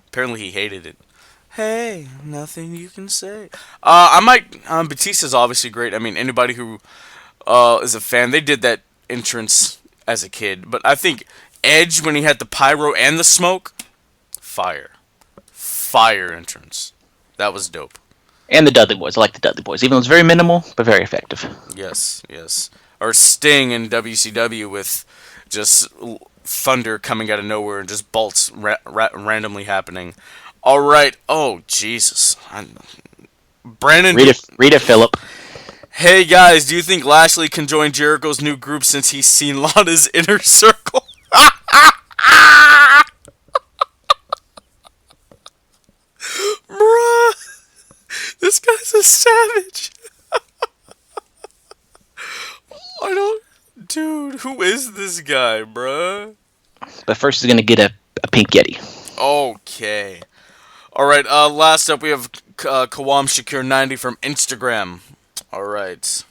Apparently, he hated it. Hey, nothing you can say. Batista's obviously great. I mean, anybody who is a fan, they did that entrance as a kid. But I think Edge, when he had the pyro and the smoke, fire entrance. That was dope. And the Dudley Boys. I like the Dudley Boys, even though it's very minimal, but very effective. Yes. Or Sting in WCW with just thunder coming out of nowhere and just bolts randomly happening. All right. Oh, Jesus. Brandon. Read it, Phillip. Hey, guys. Do you think Lashley can join Jericho's new group since he's seen Lana's Inner Circle? Bruh. This guy's a savage. Dude, who is this guy, bruh? But first he's going to get a pink Yeti. Okay. Alright, last up we have Kawam Shakir 90 from Instagram. Alright.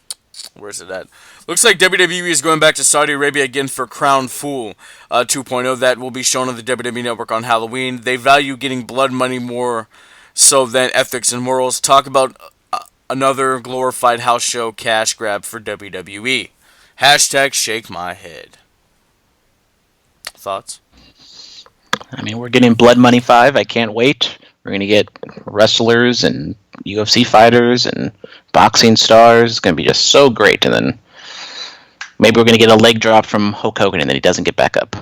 Where's it at? Looks like WWE is going back to Saudi Arabia again for Crown Fool 2.0. That will be shown on the WWE Network on Halloween. They value getting blood money more so than ethics and morals. Talk about another glorified house show cash grab for WWE. Hashtag shake my head. Thoughts? I mean, we're getting Blood Money 5. I can't wait. We're going to get wrestlers and UFC fighters and boxing stars. It's going to be just so great. And then maybe we're going to get a leg drop from Hulk Hogan and then he doesn't get back up.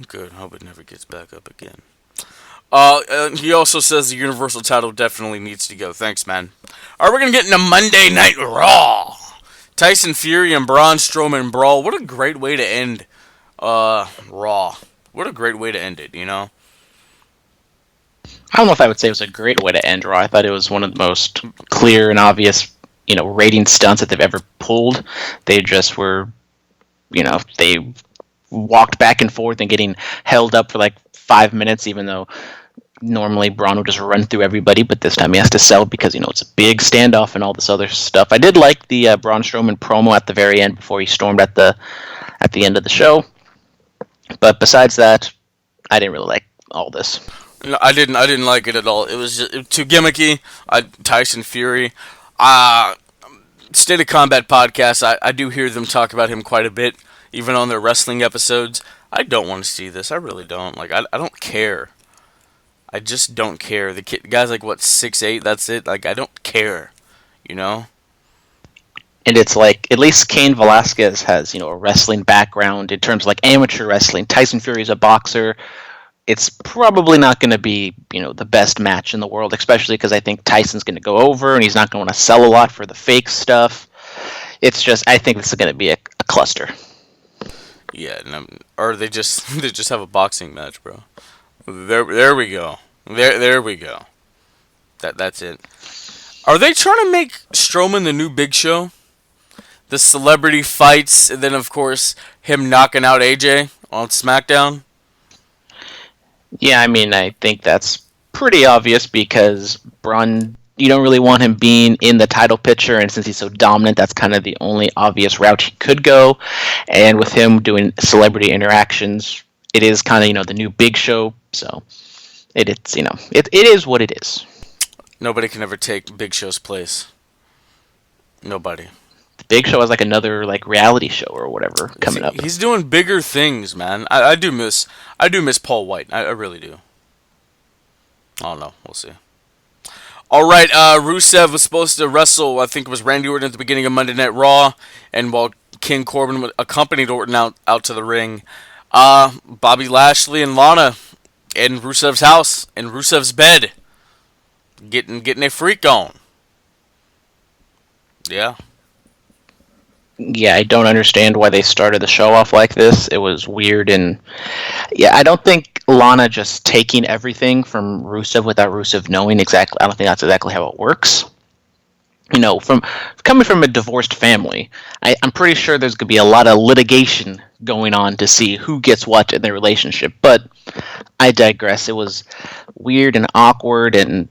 Good. Hope it never gets back up again. He also says the Universal title definitely needs to go. Thanks, man. Alright, we're going to get into Monday Night Raw. Tyson Fury and Braun Strowman brawl. What a great way to end Raw. What a great way to end it, you know? I don't know if I would say it was a great way to end Raw. I thought it was one of the most clear and obvious, rating stunts that they've ever pulled. They just were, they walked back and forth and getting held up for 5 minutes, even though normally Braun would just run through everybody, but this time he has to sell because, it's a big standoff and all this other stuff. I did like the Braun Strowman promo at the very end before he stormed at the end of the show. But besides that, I didn't really like all this. No, I didn't like it at all. It was just too gimmicky. Tyson Fury. State of Combat podcast, I do hear them talk about him quite a bit, even on their wrestling episodes. I don't want to see this. I really don't. I don't care. I just don't care. The guy's 6'8", that's it. I don't care. And it's at least Cain Velasquez has, a wrestling background in terms of amateur wrestling. Tyson Fury is a boxer. it's probably not going to be, the best match in the world, especially because I think Tyson's going to go over and he's not going to want to sell a lot for the fake stuff. It's just, I think this is going to be a cluster. Yeah, or they just have a boxing match, bro. There we go. There we go. That's it. Are they trying to make Strowman the new Big Show? The celebrity fights, and then of course him knocking out AJ on SmackDown. Yeah, I mean, I think that's pretty obvious because Braun, you don't really want him being in the title picture, and since he's so dominant, that's kind of the only obvious route he could go. And with him doing celebrity interactions, it is kind of, the new Big Show, so it's, it is what it is. Nobody can ever take Big Show's place. Nobody. The Big Show has like another reality show or whatever coming up. He's doing bigger things, man. I do miss Paul White. I really do. I don't know. We'll see. All right, Rusev was supposed to wrestle, I think it was Randy Orton at the beginning of Monday Night Raw, and while King Corbin accompanied Orton out to the ring, Bobby Lashley and Lana in Rusev's house, in Rusev's bed, getting a freak on. Yeah. Yeah, I don't understand why they started the show off like this. It was weird, and yeah, I don't think Lana just taking everything from Rusev without Rusev knowing exactly. I don't think that's exactly how it works. From coming from a divorced family, I'm pretty sure there's going to be a lot of litigation going on to see who gets what in their relationship. But I digress. It was weird and awkward, and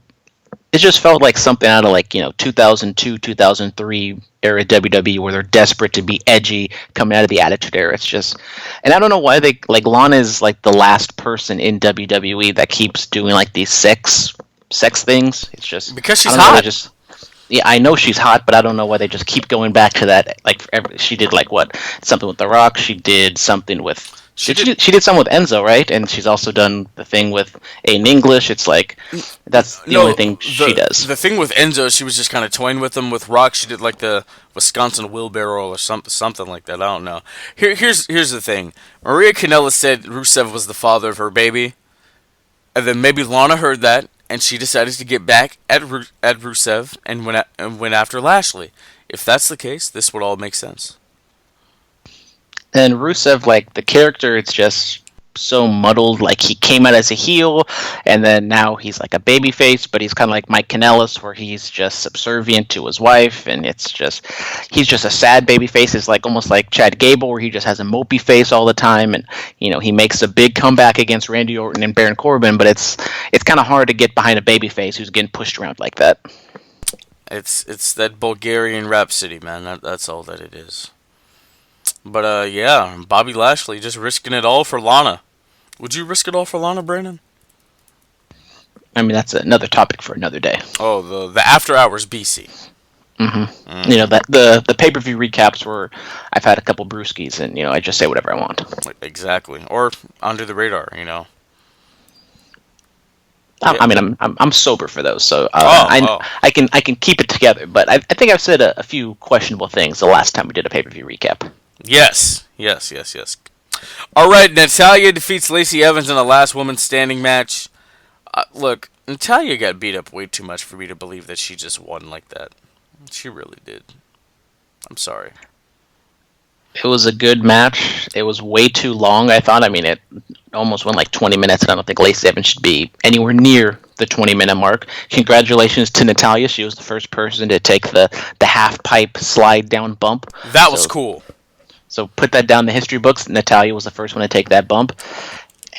it just felt like something out of 2002, 2003 era WWE where they're desperate to be edgy coming out of the Attitude Era. It's just, and I don't know why they Lana is the last person in WWE that keeps doing these sex things. It's just because she's hot. Yeah, I know she's hot, but I don't know why they just keep going back to that. She did something with The Rock. She did something with. She did something with Enzo, right? And she's also done the thing with Aiden English. It's that's the only thing she does. The thing with Enzo, she was just kind of toying with him. With Rock, she did the Wisconsin wheelbarrow or something like that. I don't know. Here's the thing. Maria Kanellis said Rusev was the father of her baby, and then maybe Lana heard that, and she decided to get back at Rusev and went after Lashley. If that's the case, this would all make sense. And Rusev, the character, it's just so muddled. He came out as a heel, and then now he's a babyface, but he's kind of like Mike Kanellis, where he's just subservient to his wife, and he's just a sad babyface. It's almost like Chad Gable, where he just has a mopey face all the time, and he makes a big comeback against Randy Orton and Baron Corbin, but it's kind of hard to get behind a babyface who's getting pushed around like that. It's that Bulgarian Rhapsody, man. That's all that it is. But, yeah, Bobby Lashley just risking it all for Lana. Would you risk it all for Lana, Brandon? I mean, that's another topic for another day. Oh, the After Hours BC. Mm-hmm. That the pay-per-view recaps where I've had a couple brewskis and, I just say whatever I want. Exactly. Or under the radar, I mean, I'm sober for those, so I can keep it together. But I think I've said a few questionable things the last time we did a pay-per-view recap. Yes. All right, Natalya defeats Lacey Evans in a last woman standing match. Look, Natalya got beat up way too much for me to believe that she just won like that. She really did. I'm sorry. It was a good match. It was way too long, I thought. I mean, it almost went 20 minutes, and I don't think Lacey Evans should be anywhere near the 20-minute mark. Congratulations to Natalya. She was the first person to take the half-pipe slide-down bump. That was cool. So put that down in the history books. Natalya was the first one to take that bump.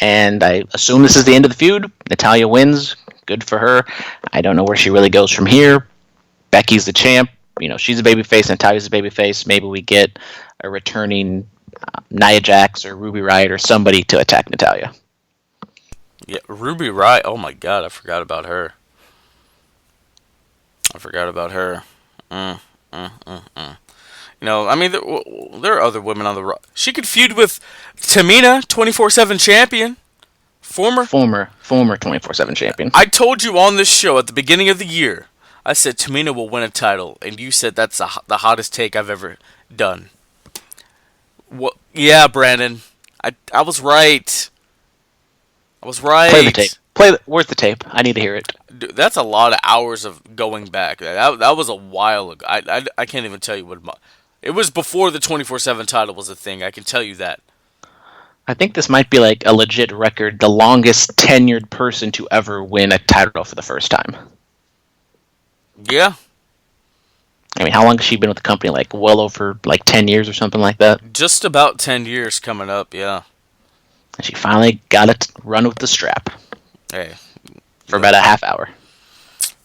And I assume this is the end of the feud. Natalya wins. Good for her. I don't know where she really goes from here. Becky's the champ. She's a babyface. Natalya's a babyface. Maybe we get a returning Nia Jax or Ruby Riott or somebody to attack Natalya. Yeah, Ruby Riott. Oh my God, I forgot about her. I mean, there are other women on the roster. She could feud with Tamina, 24/7 champion. Former 24/7 champion. I told you on this show at the beginning of the year, I said Tamina will win a title, and you said that's the hottest take I've ever done. Well, yeah, Brandon, I was right. I was right. Play the tape. Where's the tape? I need to hear it. Dude, that's a lot of hours of going back. That was a while ago. I can't even tell you what. It was before the 24/7 title was a thing. I can tell you that. I think this might be like a legit record, the longest tenured person to ever win a title for the first time. Yeah. I mean, how long has she been with the company? Like, well over, 10 years or something like that? Just about 10 years coming up, yeah. And she finally got to run with the strap. Hey. For about a half hour.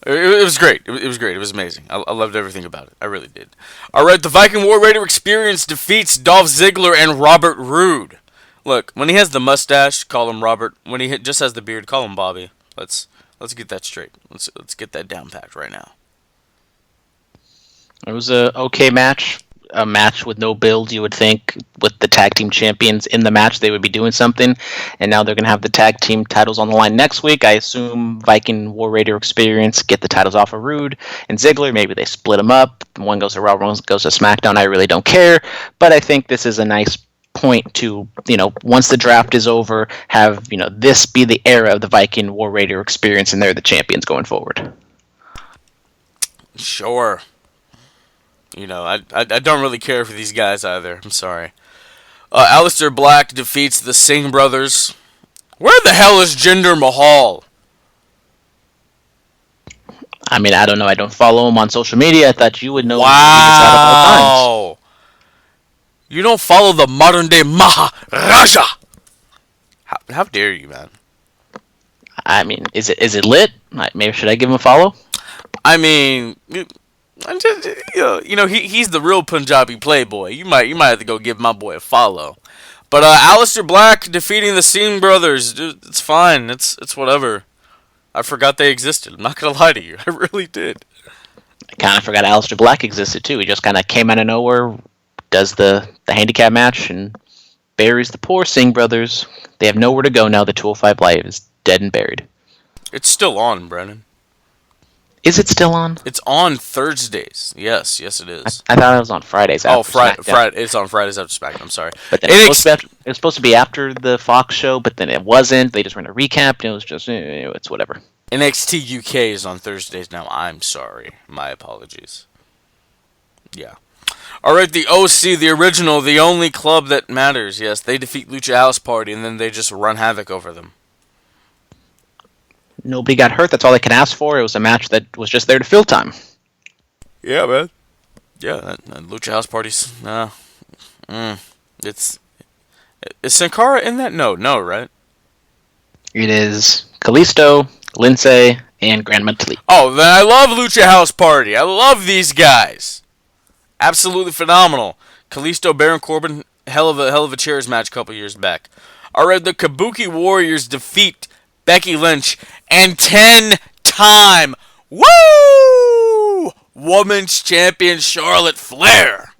It was great. It was great. It was amazing. I loved everything about it. I really did. All right, the Viking War Raider Experience defeats Dolph Ziggler and Robert Roode. Look, when he has the mustache, call him Robert. When he just has the beard, call him Bobby. Let's get that straight. Let's get that down packed right now. It was a okay match. A match with no build, you would think, with the tag team champions in the match, they would be doing something. And now they're going to have the tag team titles on the line next week. I assume Viking War Raider Experience get the titles off of Rude and Ziggler. Maybe they split them up. One goes to Raw, one goes to SmackDown. I really don't care. But I think this is a nice point to, once the draft is over, have, this be the era of the Viking War Raider Experience, and they're the champions going forward. Sure. I don't really care for these guys either. I'm sorry. Aleister Black defeats the Singh brothers. Where the hell is Jinder Mahal? I mean, I don't know. I don't follow him on social media. I thought you would know. Wow. You don't follow the modern day Maharaja. How dare you, man? I mean, is it lit? Maybe should I give him a follow? I mean, he's the real Punjabi playboy. You might have to go give my boy a follow. But Aleister Black defeating the Singh brothers, dude, it's fine. It's whatever. I forgot they existed. I'm not gonna lie to you. I really did. I kind of forgot Aleister Black existed too. He just kind of came out of nowhere, does the handicap match, and buries the poor Singh brothers. They have nowhere to go now. The 205 Live is dead and buried. It's still on, Brennan. Is it still on? It's on Thursdays. Yes, it is. I thought it was on Fridays. Friday. It's on Fridays after SmackDown. I'm sorry. But then it was supposed to be after the Fox show, but then it wasn't. They just ran a recap, and it was just it's whatever. NXT UK is on Thursdays now. I'm sorry. My apologies. Yeah. All right, the OC, the original, the only club that matters. Yes, they defeat Lucha House Party, and then they just run havoc over them. Nobody got hurt. That's all they can ask for. It was a match that was just there to fill time. Yeah, man. Yeah, that Lucha House Party's... Is Sin Cara in that? No, right? It is Kalisto, Lindsay, and Grand Metalik. Oh, then I love Lucha House Party. I love these guys. Absolutely phenomenal. Kalisto, Baron Corbin, hell of a chairs match a couple years back. All right, the Kabuki Warriors defeat Becky Lynch and 10-time Women's Champion Charlotte Flair.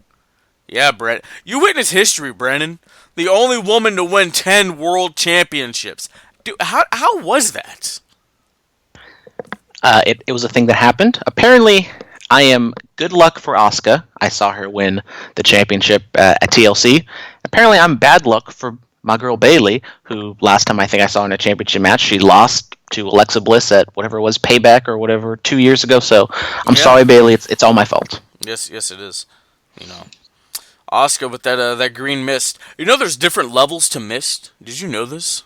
Yeah, Brett. You witness history, Brennan. The only woman to win 10 world championships. Dude, how was that? It was a thing that happened. Apparently, I am good luck for Asuka. I saw her win the championship at TLC. Apparently, I'm bad luck for my girl Bayley, who last time I think I saw in a championship match, she lost to Alexa Bliss at whatever it was, Payback or whatever, 2 years ago. So I'm sorry, Bayley. It's all my fault. Yes, it is. Asuka with that green mist. There's different levels to mist. Did you know this?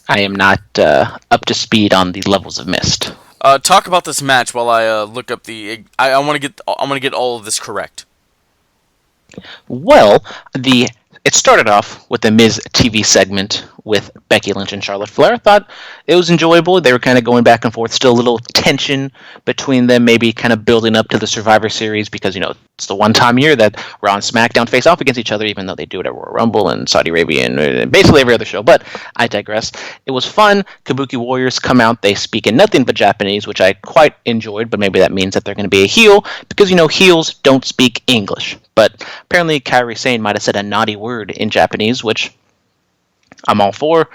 I am not up to speed on the levels of mist. Talk about this match while I look up the. I want to get all of this correct. Well, it started off with the Miz TV segment with Becky Lynch and Charlotte Flair. I thought it was enjoyable. They were kind of going back and forth. Still a little tension between them, maybe kind of building up to the Survivor Series because, it's the one time a year that Raw and SmackDown face off against each other, even though they do it at Royal Rumble and Saudi Arabia and basically every other show. But I digress. It was fun. Kabuki Warriors come out. They speak in nothing but Japanese, which I quite enjoyed, but maybe that means that they're going to be a heel because, heels don't speak English. But apparently Kairi Sane might have said a naughty word in Japanese, which I'm all for.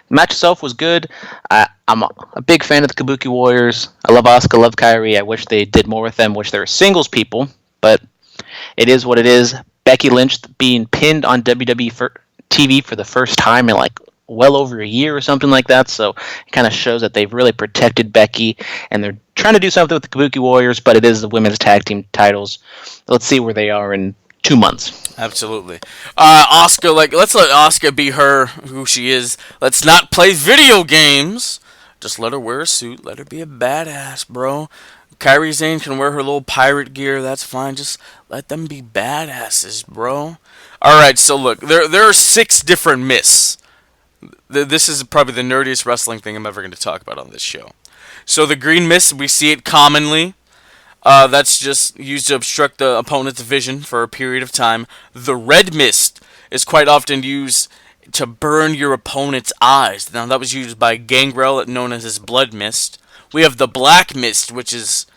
The match itself was good. I'm a big fan of the Kabuki Warriors. I love Asuka, love Kairi. I wish they did more with them. Wish they were singles people, but it is what it is. Becky Lynch being pinned on WWE TV for the first time in well over a year or something like that. So it kind of shows that they've really protected Becky, and they're trying to do something with the Kabuki Warriors, but it is the women's tag team titles. Let's see where they are in 2 months. Absolutely. Asuka, let's let Asuka be her, who she is. Let's not play video games. Just let her wear a suit. Let her be a badass, bro. Kairi Sane can wear her little pirate gear. That's fine. Just let them be badasses, bro. All right. So look, there are 6 different myths. This is probably the nerdiest wrestling thing I'm ever going to talk about on this show. So the green mist, we see it commonly. That's just used to obstruct the opponent's vision for a period of time. The red mist is quite often used to burn your opponent's eyes. Now, that was used by Gangrel, known as his blood mist. We have the black mist, which is,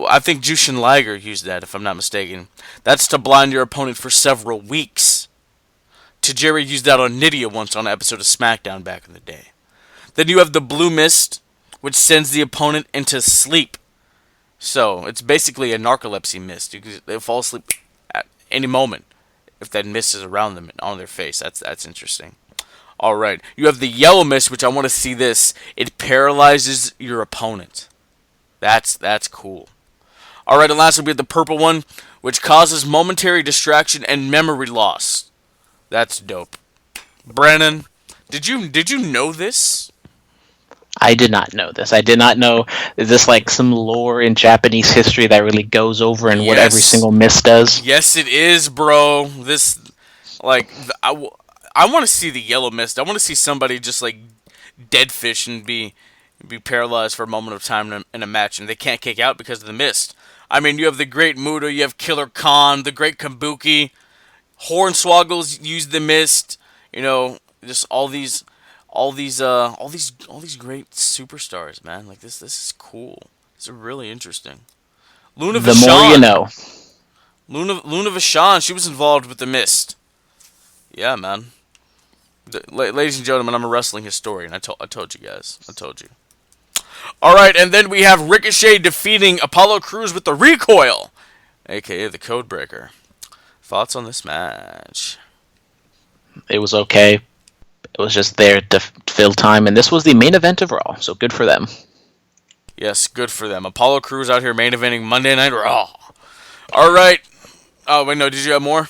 I think Jushin Liger used that, if I'm not mistaken. That's to blind your opponent for several weeks. Tajiri used that on Nydia once on an episode of Smackdown back in the day. Then you have the blue mist, which sends the opponent into sleep. So, it's basically a narcolepsy mist. They fall asleep at any moment if that mist is around them and on their face. That's interesting. Alright, you have the yellow mist, which I want to see this. It paralyzes your opponent. That's cool. Alright, and lastly we have the purple one, which causes momentary distraction and memory loss. That's dope. Brandon, did you know this? I did not know this. I did not know. Is this like some lore in Japanese history that really goes over and what every single mist does? Yes, it is, bro. This, I want to see the yellow mist. I want to see somebody just like dead fish and be paralyzed for a moment of time in a match, and they can't kick out because of the mist. I mean, you have the Great Muta, you have Killer Khan, the Great Kabuki, Hornswoggles use the mist. You know, just all these great superstars, man. Like this is cool. This is really interesting. Luna Vachon. The more you know. Luna Vachon, she was involved with the mist. Yeah, man. Ladies and gentlemen, I'm a wrestling historian. I told you guys. I told you. All right, and then we have Ricochet defeating Apollo Crews with the recoil, aka the Codebreaker. Thoughts on this match? It was okay. It was just there to fill time, and this was the main event of Raw, so good for them. Yes, good for them. Apollo Crews out here main eventing Monday Night Raw. All right. Oh, wait, no, did you have more?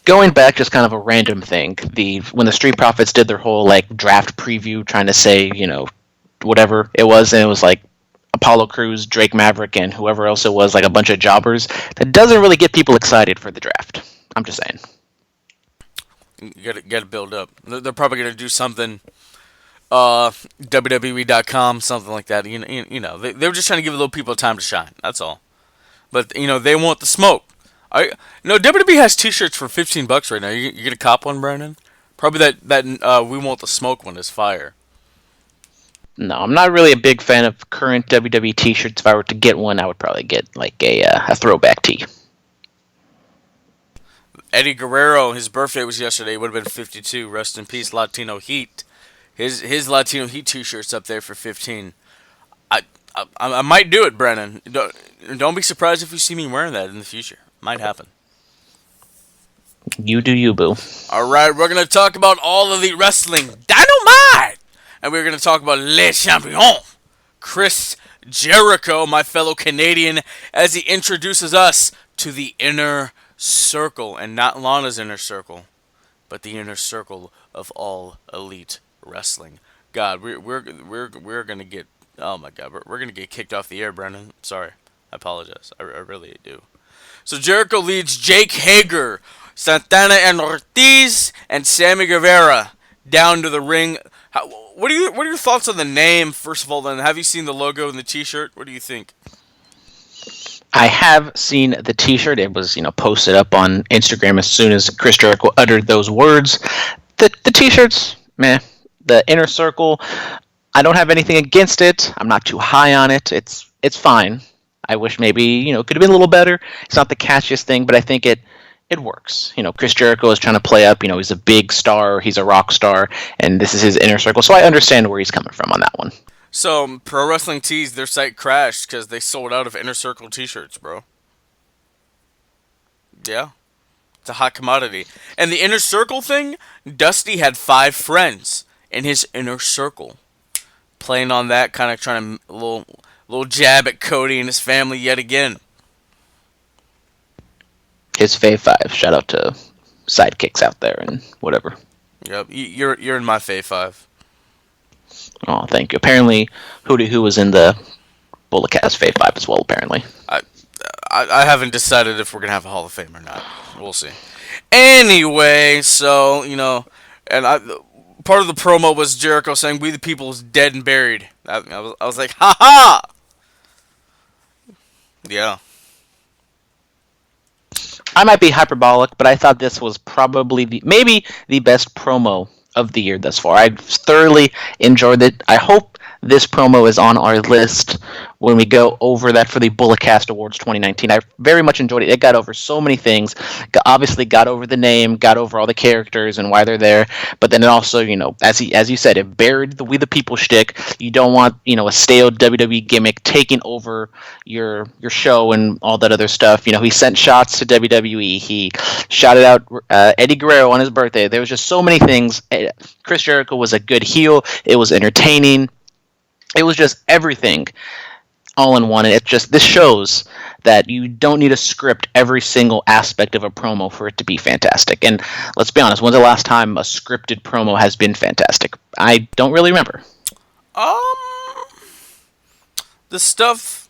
Going back, just kind of a random thing. When the Street Profits did their whole like draft preview, trying to say, whatever it was, and it was like Apollo Crews, Drake Maverick, and whoever else it was, like a bunch of jobbers. That doesn't really get people excited for the draft. I'm just saying. You gotta build up. They're probably gonna do something, WWE.com, something like that. You know, they were just trying to give little people time to shine. That's all. But they want the smoke. WWE has T-shirts for $15 right now. You get a cop one, Brandon? Probably that We Want the Smoke one is fire. No, I'm not really a big fan of current WWE T-shirts. If I were to get one, I would probably get like a throwback tee. Eddie Guerrero, his birthday was yesterday. He would have been 52. Rest in peace, Latino Heat. His Latino Heat T-shirt's up there for 15. I might do it, Brennan. Don't be surprised if you see me wearing that in the future. Might happen. You do you, boo. All right, we're gonna talk about all of the wrestling dynamite, and we're gonna talk about Le Champion, Chris Jericho, my fellow Canadian, as he introduces us to the inner circle, and not Lana's inner circle, but the inner circle of all elite wrestling. God, we're gonna get, oh my God, we're gonna get kicked off the air, Brennan. Sorry, I apologize. I really do. So Jericho leads Jake Hager, Santana and Ortiz, and Sammy Guevara down to the ring. What are your thoughts on the name? First of all, then, have you seen the logo and the T-shirt? What do you think? I have seen the T-shirt. It was, posted up on Instagram as soon as Chris Jericho uttered those words. The T-shirts, meh. The inner circle, I don't have anything against it. I'm not too high on it. It's fine. I wish maybe, it could have been a little better. It's not the catchiest thing, but I think it works. Chris Jericho is trying to play up. He's a big star. He's a rock star, and this is his inner circle. So I understand where he's coming from on that one. So, Pro Wrestling Tees, their site crashed because they sold out of Inner Circle T-shirts, bro. Yeah. It's a hot commodity. And the Inner Circle thing, Dusty had 5 friends. in his inner circle, playing on that, kind of trying to little jab at Cody and his family yet again. His Fave 5. Shout out to sidekicks out there and whatever. Yep, you're in my Fave 5. Oh, thank you. Apparently, Who was in the Bulletcast Fave 5 as well, apparently. I haven't decided if we're going to have a Hall of Fame or not. We'll see. Anyway, so, and part of the promo was Jericho saying, "We the people is dead and buried." I was like, "Ha ha!" Yeah. I might be hyperbolic, but I thought this was probably maybe the best promo of the year thus far. I thoroughly enjoyed it. I hope this promo is on our list when we go over that for the Bulletcast Awards 2019. I very much enjoyed it. It got over so many things. Obviously got over the name, got over all the characters and why they're there. But then it also, as you said, it buried the We the People shtick. You don't want, a stale WWE gimmick taking over your show and all that other stuff. He sent shots to WWE. He shouted out Eddie Guerrero on his birthday. There was just so many things. Chris Jericho was a good heel. It was entertaining. It was just everything all in one. And this shows that you don't need to script every single aspect of a promo for it to be fantastic. And let's be honest, when's the last time a scripted promo has been fantastic? I don't really remember. The stuff,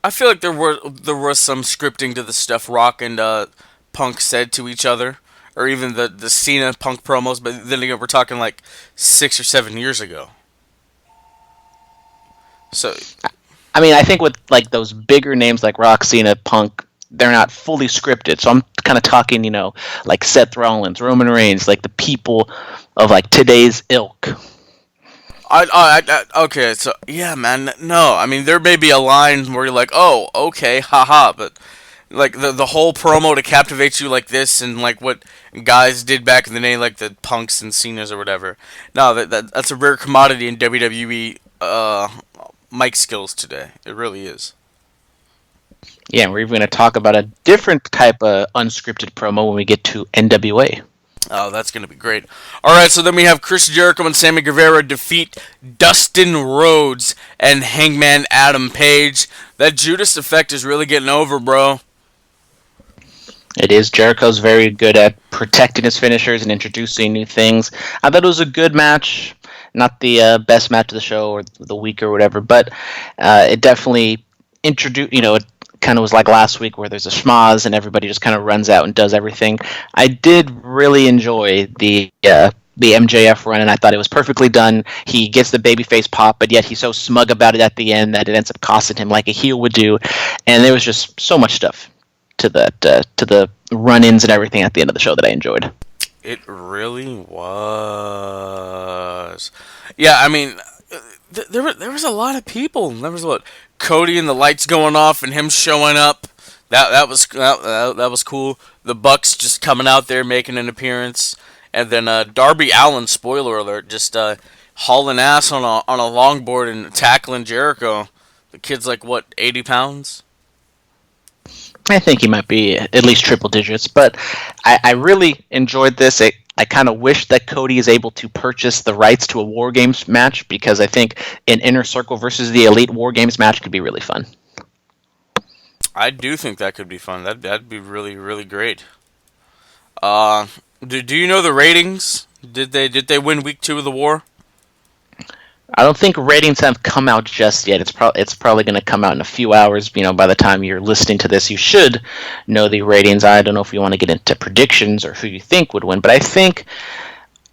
I feel like there was some scripting to the stuff Rock and Punk said to each other, or even the Cena Punk promos, but then again, we're talking like 6 or 7 years ago. So, I mean, I think with like those bigger names like Rock, Cena, Punk, they're not fully scripted. So I'm kind of talking, like Seth Rollins, Roman Reigns, like the people of like today's ilk. Okay, so yeah, man. No, I mean there may be a line where you're like, oh, okay, haha, but like the whole promo to captivate you like this, and like what guys did back in the day, like the Punks and Cenas or whatever. No, that's a rare commodity in WWE. Mic skills today. It really is. Yeah, we're even going to talk about a different type of unscripted promo when we get to NWA. Oh, that's going to be great. Alright, so then we have Chris Jericho and Sammy Guevara defeat Dustin Rhodes and Hangman Adam Page. That Judas effect is really getting over, bro. It is. Jericho's very good at protecting his finishers and introducing new things. I thought it was a good match. Not the best match of the show or the week or whatever, but it definitely introduced, it kind of was like last week where there's a schmoz and everybody just kind of runs out and does everything. I did really enjoy the MJF run, and I thought it was perfectly done. He gets the babyface pop, but yet he's so smug about it at the end that it ends up costing him like a heel would do, and there was just so much stuff to the run-ins and everything at the end of the show that I enjoyed. It really was. Yeah, I mean, there was a lot of people. There was Cody and the lights going off and him showing up. That was cool. The Bucks just coming out there making an appearance, and then Darby Allin, spoiler alert, just hauling ass on a longboard and tackling Jericho. The kid's like 80 pounds. I think he might be at least triple digits, but I really enjoyed this. I kind of wish that Cody is able to purchase the rights to a War Games match, because I think an Inner Circle versus the Elite War Games match could be really fun. I do think that could be fun. That'd be really, really great. Do you know the ratings? Did they win week 2 of the War? I don't think ratings have come out just yet. It's probably going to come out in a few hours. By the time you're listening to this, you should know the ratings. I don't know if you want to get into predictions or who you think would win, but I think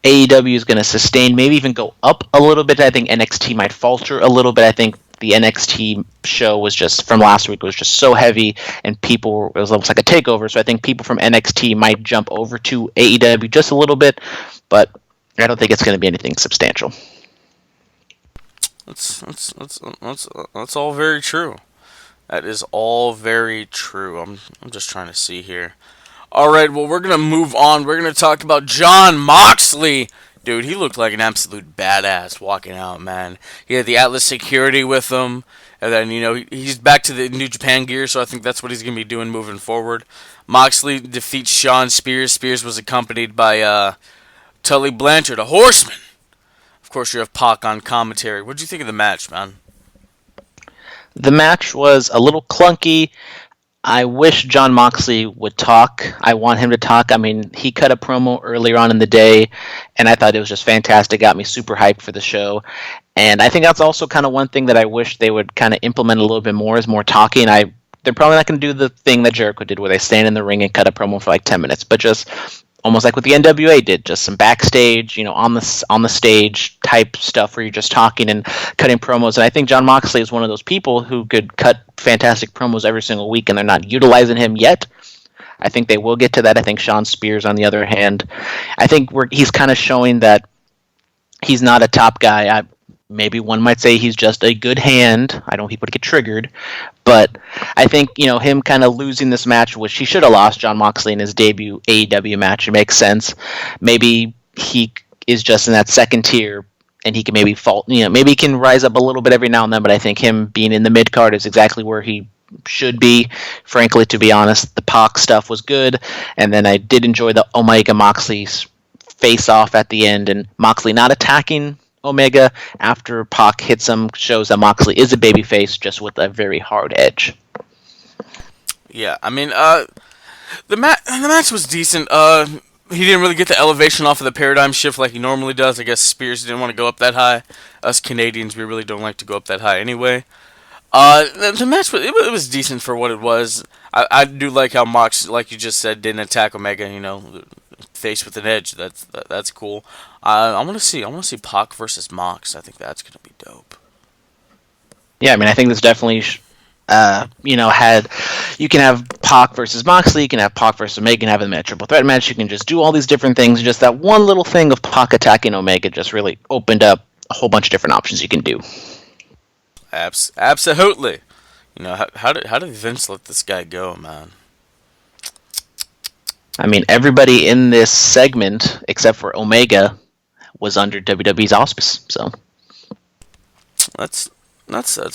AEW is going to sustain, maybe even go up a little bit. I think NXT might falter a little bit. I think the NXT show was just from last week was just so heavy, and it was almost like a takeover. So I think people from NXT might jump over to AEW just a little bit, but I don't think it's going to be anything substantial. That's all very true. That is all very true. I'm just trying to see here. All right, well, we're gonna move on. We're gonna talk about Jon Moxley. Dude, he looked like an absolute badass walking out, man. He had the Atlas security with him, and then he's back to the New Japan gear, so I think that's what he's gonna be doing moving forward. Moxley defeats Shawn Spears. Spears was accompanied by Tully Blanchard, a horseman. Of course, you have Pac on commentary. What did you think of the match, man? The match was a little clunky. I wish Jon Moxley would talk. I want him to talk. I mean, he cut a promo earlier on in the day, and I thought it was just fantastic. Got me super hyped for the show. And I think that's also kind of one thing that I wish they would kind of implement a little bit more is more talking. They're probably not going to do the thing that Jericho did where they stand in the ring and cut a promo for like 10 minutes, but just almost like what the NWA did, just some backstage, on the stage type stuff where you're just talking and cutting promos. And I think Jon Moxley is one of those people who could cut fantastic promos every single week, and they're not utilizing him yet. I think they will get to that. I think Sean Spears, on the other hand, I think he's kind of showing that he's not a top guy. Maybe one might say he's just a good hand. I don't want people to get triggered. But I think, him kind of losing this match, which he should have lost, Jon Moxley, in his debut AEW match. It makes sense. Maybe he is just in that second tier and he can maybe maybe he can rise up a little bit every now and then. But I think him being in the mid card is exactly where he should be. Frankly, to be honest, the Pac stuff was good. And then I did enjoy the Omega Moxley's face off at the end, and Moxley not attacking Omega after Pac hits him shows that Moxley is a babyface, just with a very hard edge. Yeah, I mean, the match was decent. He didn't really get the elevation off of the paradigm shift like he normally does. I guess Spears didn't want to go up that high. Us Canadians, we really don't like to go up that high anyway. The match it was decent for what it was. I do like how Mox, like you just said, didn't attack Omega. Face with an edge. That's cool. I want to see Pac versus Mox. I think that's gonna be dope. Yeah, I mean, I think this definitely, you can have Pac versus Moxley, you can have Pac versus Omega, you can have them in a triple threat match. You can just do all these different things. Just that one little thing of Pac attacking Omega just really opened up a whole bunch of different options you can do. Absolutely. How did Vince let this guy go, man? I mean, everybody in this segment, except for Omega, was under WWE's auspice. So that's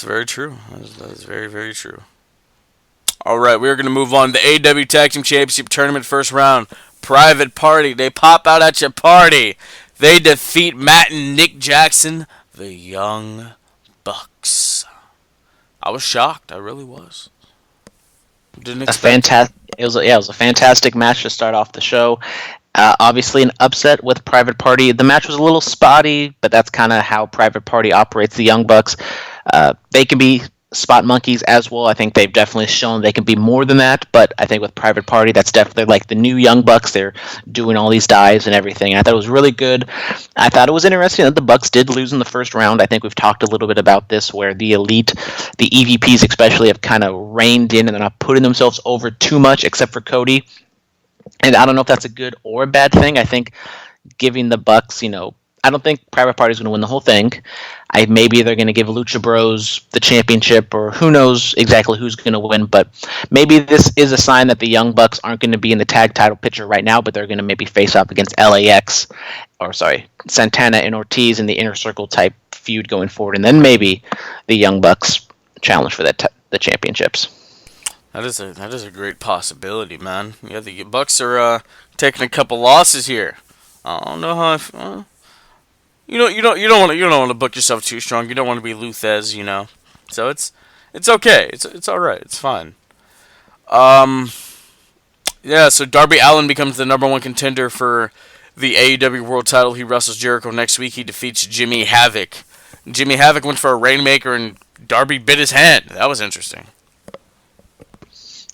very true. That's very, very true. All right, we're going to move on to the AEW Tag Team Championship Tournament first round. Private Party. They pop out at your party. They defeat Matt and Nick Jackson, the Young Bucks. I was shocked. I really was. Didn't expect it was a fantastic match to start off the show. Obviously, an upset with Private Party. The match was a little spotty, but that's kind of how Private Party operates. The Young Bucks, they can be spot monkeys as well. I think they've definitely shown they can be more than that. But I think with Private Party, that's definitely like the new Young Bucks. They're doing all these dives and everything. I thought it was really good. I thought it was interesting that the Bucks did lose in the first round. I think we've talked a little bit about this, where the Elite, the EVPs especially, have kind of reined in and they're not putting themselves over too much, except for Cody. And I don't know if that's a good or a bad thing. I think giving the Bucks, I don't think Private Party is going to win the whole thing. Maybe they're going to give Lucha Bros the championship, or who knows exactly who's going to win. But maybe this is a sign that the Young Bucks aren't going to be in the tag title picture right now, but they're going to maybe face up against Santana and Ortiz in the Inner Circle type feud going forward. And then maybe the Young Bucks challenge for the championships. That is a great possibility, man. Yeah, the Bucks are taking a couple losses here. I don't know how. You don't want to book yourself too strong. You don't want to be Luthez, So it's okay. It's all right. It's fine. Yeah. So Darby Allin becomes the number one contender for the AEW World Title. He wrestles Jericho next week. He defeats Jimmy Havoc. Jimmy Havoc went for a Rainmaker, and Darby bit his hand. That was interesting.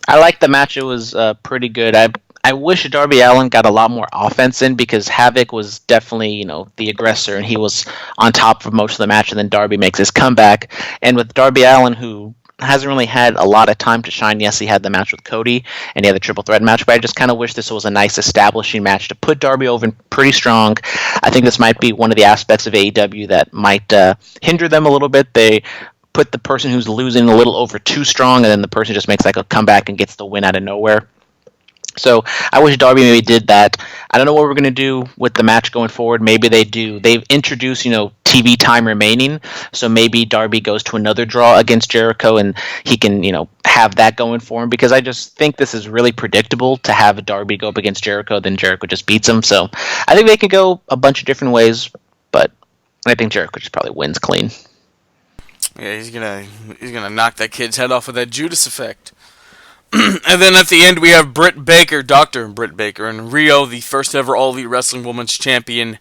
I liked the match. It was pretty good. I wish Darby Allin got a lot more offense in, because Havoc was definitely, the aggressor, and he was on top for most of the match, and then Darby makes his comeback. And with Darby Allin, who hasn't really had a lot of time to shine, yes, he had the match with Cody, and he had the triple threat match, but I just kind of wish this was a nice establishing match to put Darby over pretty strong. I think this might be one of the aspects of AEW that might hinder them a little bit. They put the person who's losing a little over too strong, and then the person just makes like a comeback and gets the win out of nowhere. So I wish Darby maybe did that. I don't know what we're going to do with the match going forward. Maybe they've introduced, TV time remaining. So maybe Darby goes to another draw against Jericho and he can, have that going for him, because I just think this is really predictable to have Darby go up against Jericho, then Jericho just beats him. So I think they could go a bunch of different ways, but I think Jericho just probably wins clean. Yeah, he's gonna knock that kid's head off with that Judas effect. And then at the end we have Britt Baker, Dr. Britt Baker, and Rio, the first ever All Elite Wrestling Women's Champion,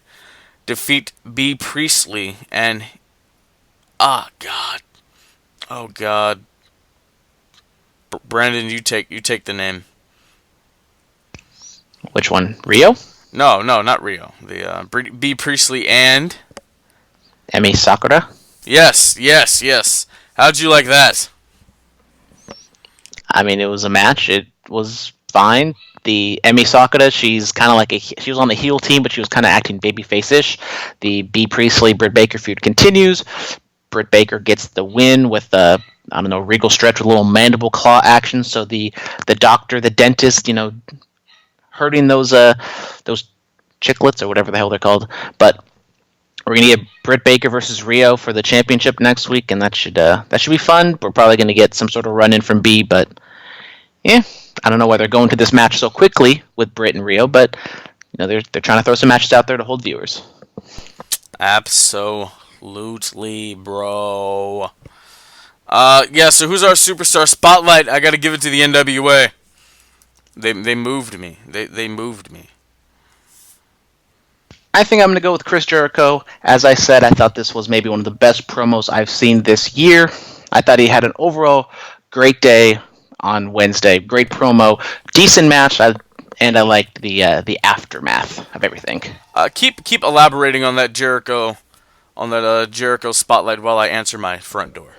defeat Bea Priestley and oh god, Brandon, you take the name. Which one, Rio? No, not Rio. The Bea Priestley and Emi Sakura. Yes. How'd you like that? I mean, it was a match. It was fine. The Emi Sakura, she's kind of like she was on the heel team, but she was kind of acting babyface-ish. The Bea Priestley Britt Baker feud continues. Britt Baker gets the win with the regal stretch with a little mandible claw action. So the doctor, the dentist, hurting those chiclets or whatever the hell they're called. But we're gonna get Britt Baker versus Rio for the championship next week, and that should be fun. We're probably gonna get some sort of run in from B, but yeah, I don't know why they're going to this match so quickly with Britt and Rio, but they're trying to throw some matches out there to hold viewers. Absolutely, bro. Yeah. So who's our superstar spotlight? I got to give it to the NWA. They moved me. They moved me. I think I'm going to go with Chris Jericho. As I said, I thought this was maybe one of the best promos I've seen this year. I thought he had an overall great day on Wednesday. Great promo, decent match, and I liked the aftermath of everything. Keep elaborating on that Jericho spotlight while I answer my front door.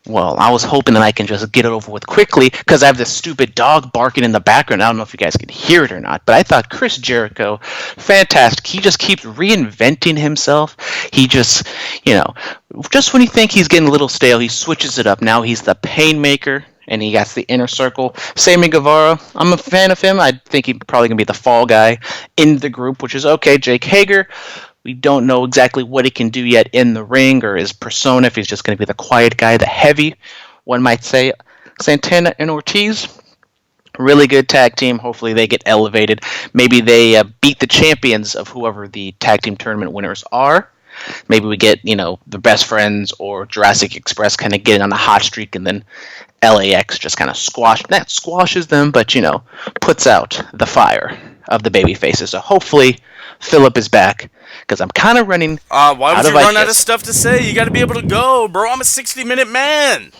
Well, I was hoping that I can just get it over with quickly, because I have this stupid dog barking in the background. I don't know if you guys can hear it or not, but I thought Chris Jericho, fantastic. He just keeps reinventing himself. He just, just when you think he's getting a little stale, he switches it up. Now he's the Painmaker, and he got the Inner Circle. Sammy Guevara, I'm a fan of him. I think he's probably going to be the fall guy in the group, which is okay. Jake Hager, we don't know exactly what he can do yet in the ring or his persona, if he's just going to be the quiet guy, the heavy, one might say. Santana and Ortiz, really good tag team. Hopefully they get elevated. Maybe they beat the champions of whoever the tag team tournament winners are. Maybe we get, the Best Friends or Jurassic Express kind of getting on a hot streak, and then LAX just kind of squashes them, but, puts out the fire of the baby faces. So hopefully Phillip is back, because I'm kind of running why would you run out of ideas. stuff to say? You got to be able to go, bro. I'm a 60-minute man.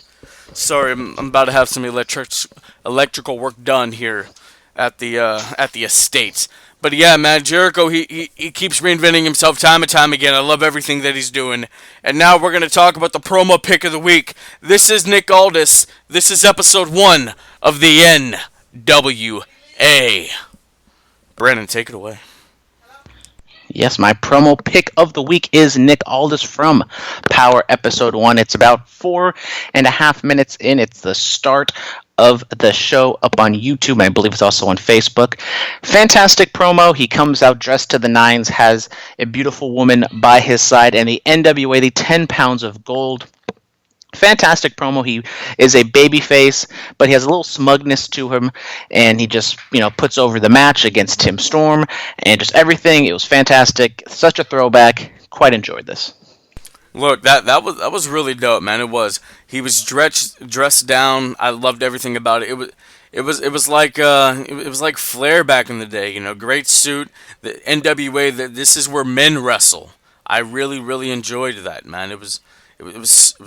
Sorry, I'm about to have some electrical work done here at the estate. But yeah, man, Jericho, he keeps reinventing himself time and time again. I love everything that he's doing. And now we're going to talk about the promo pick of the week. This is Nick Aldis. This is episode 1 of the NWA. Brandon, take it away. Yes, my promo pick of the week is Nick Aldis from Power Episode 1. It's about 4.5 minutes in. It's the start of the show up on YouTube. I believe it's also on Facebook. Fantastic promo. He comes out dressed to the nines, has a beautiful woman by his side, and the NWA, the 10 pounds of gold. Fantastic promo. He is a babyface, but he has a little smugness to him, and he just, puts over the match against Tim Storm, and just everything. It was fantastic. Such a throwback. Quite enjoyed this. Look, that was really dope, man. It was. He was dressed down. I loved everything about it. It was like Flair back in the day. Great suit. The NWA. This is where men wrestle. I really enjoyed that, man. It was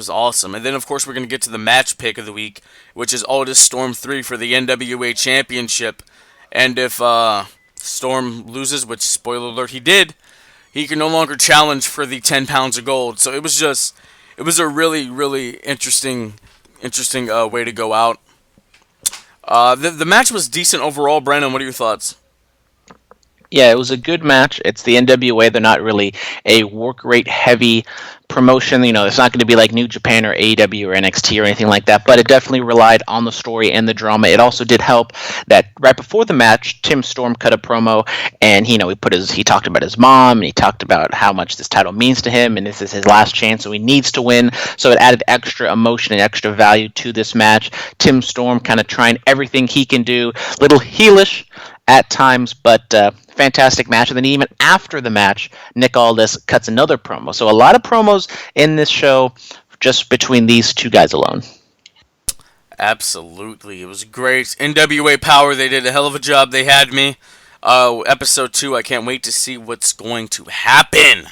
awesome. And then, of course, we're going to get to the match pick of the week, which is Aldis Storm 3 for the NWA Championship. And if Storm loses, which, spoiler alert, he did, he can no longer challenge for the 10 pounds of gold. So it was a really interesting way to go out. The match was decent overall. Brandon, what are your thoughts? Yeah, it was a good match. It's the NWA. They're not really a work rate heavy promotion. It's not going to be like New Japan or AEW or NXT or anything like that, but it definitely relied on the story and the drama. It also did help that right before the match, Tim Storm cut a promo, and he talked about his mom, and he talked about how much this title means to him, and this is his last chance, so he needs to win. So it added extra emotion and extra value to this match. Tim Storm kind of trying everything he can do, little heelish at times, but fantastic match. And then even after the match, Nick Aldis cuts another promo. So a lot of promos in this show just between these two guys alone. Absolutely. It was great. NWA Power, they did a hell of a job. They had me. Episode 2, I can't wait to see what's going to happen.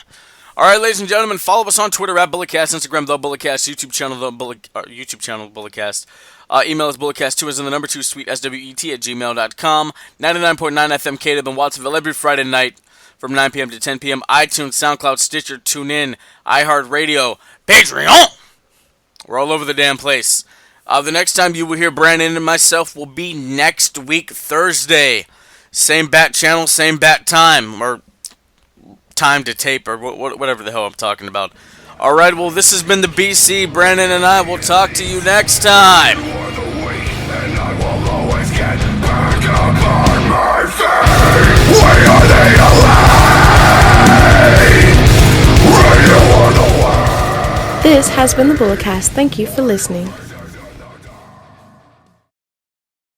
Alright, ladies and gentlemen, follow us on Twitter at Bulletcast, Instagram The Bulletcast, YouTube channel Bulletcast. Email us bulletcast2 as in the number 2 sweet swet@gmail.com. 99.9 FM Caleb in Watsonville every Friday night from 9 p.m. to 10 p.m. iTunes, SoundCloud, Stitcher, TuneIn, iHeartRadio, Patreon. We're all over the damn place. The next time you will hear Brandon and myself will be next week, Thursday. Same bat channel, same bat time, or time to tape, or whatever the hell I'm talking about. Alright, well, this has been the BC. Brandon and I will talk to you next time. This has been the Bulletcast. Thank you for listening.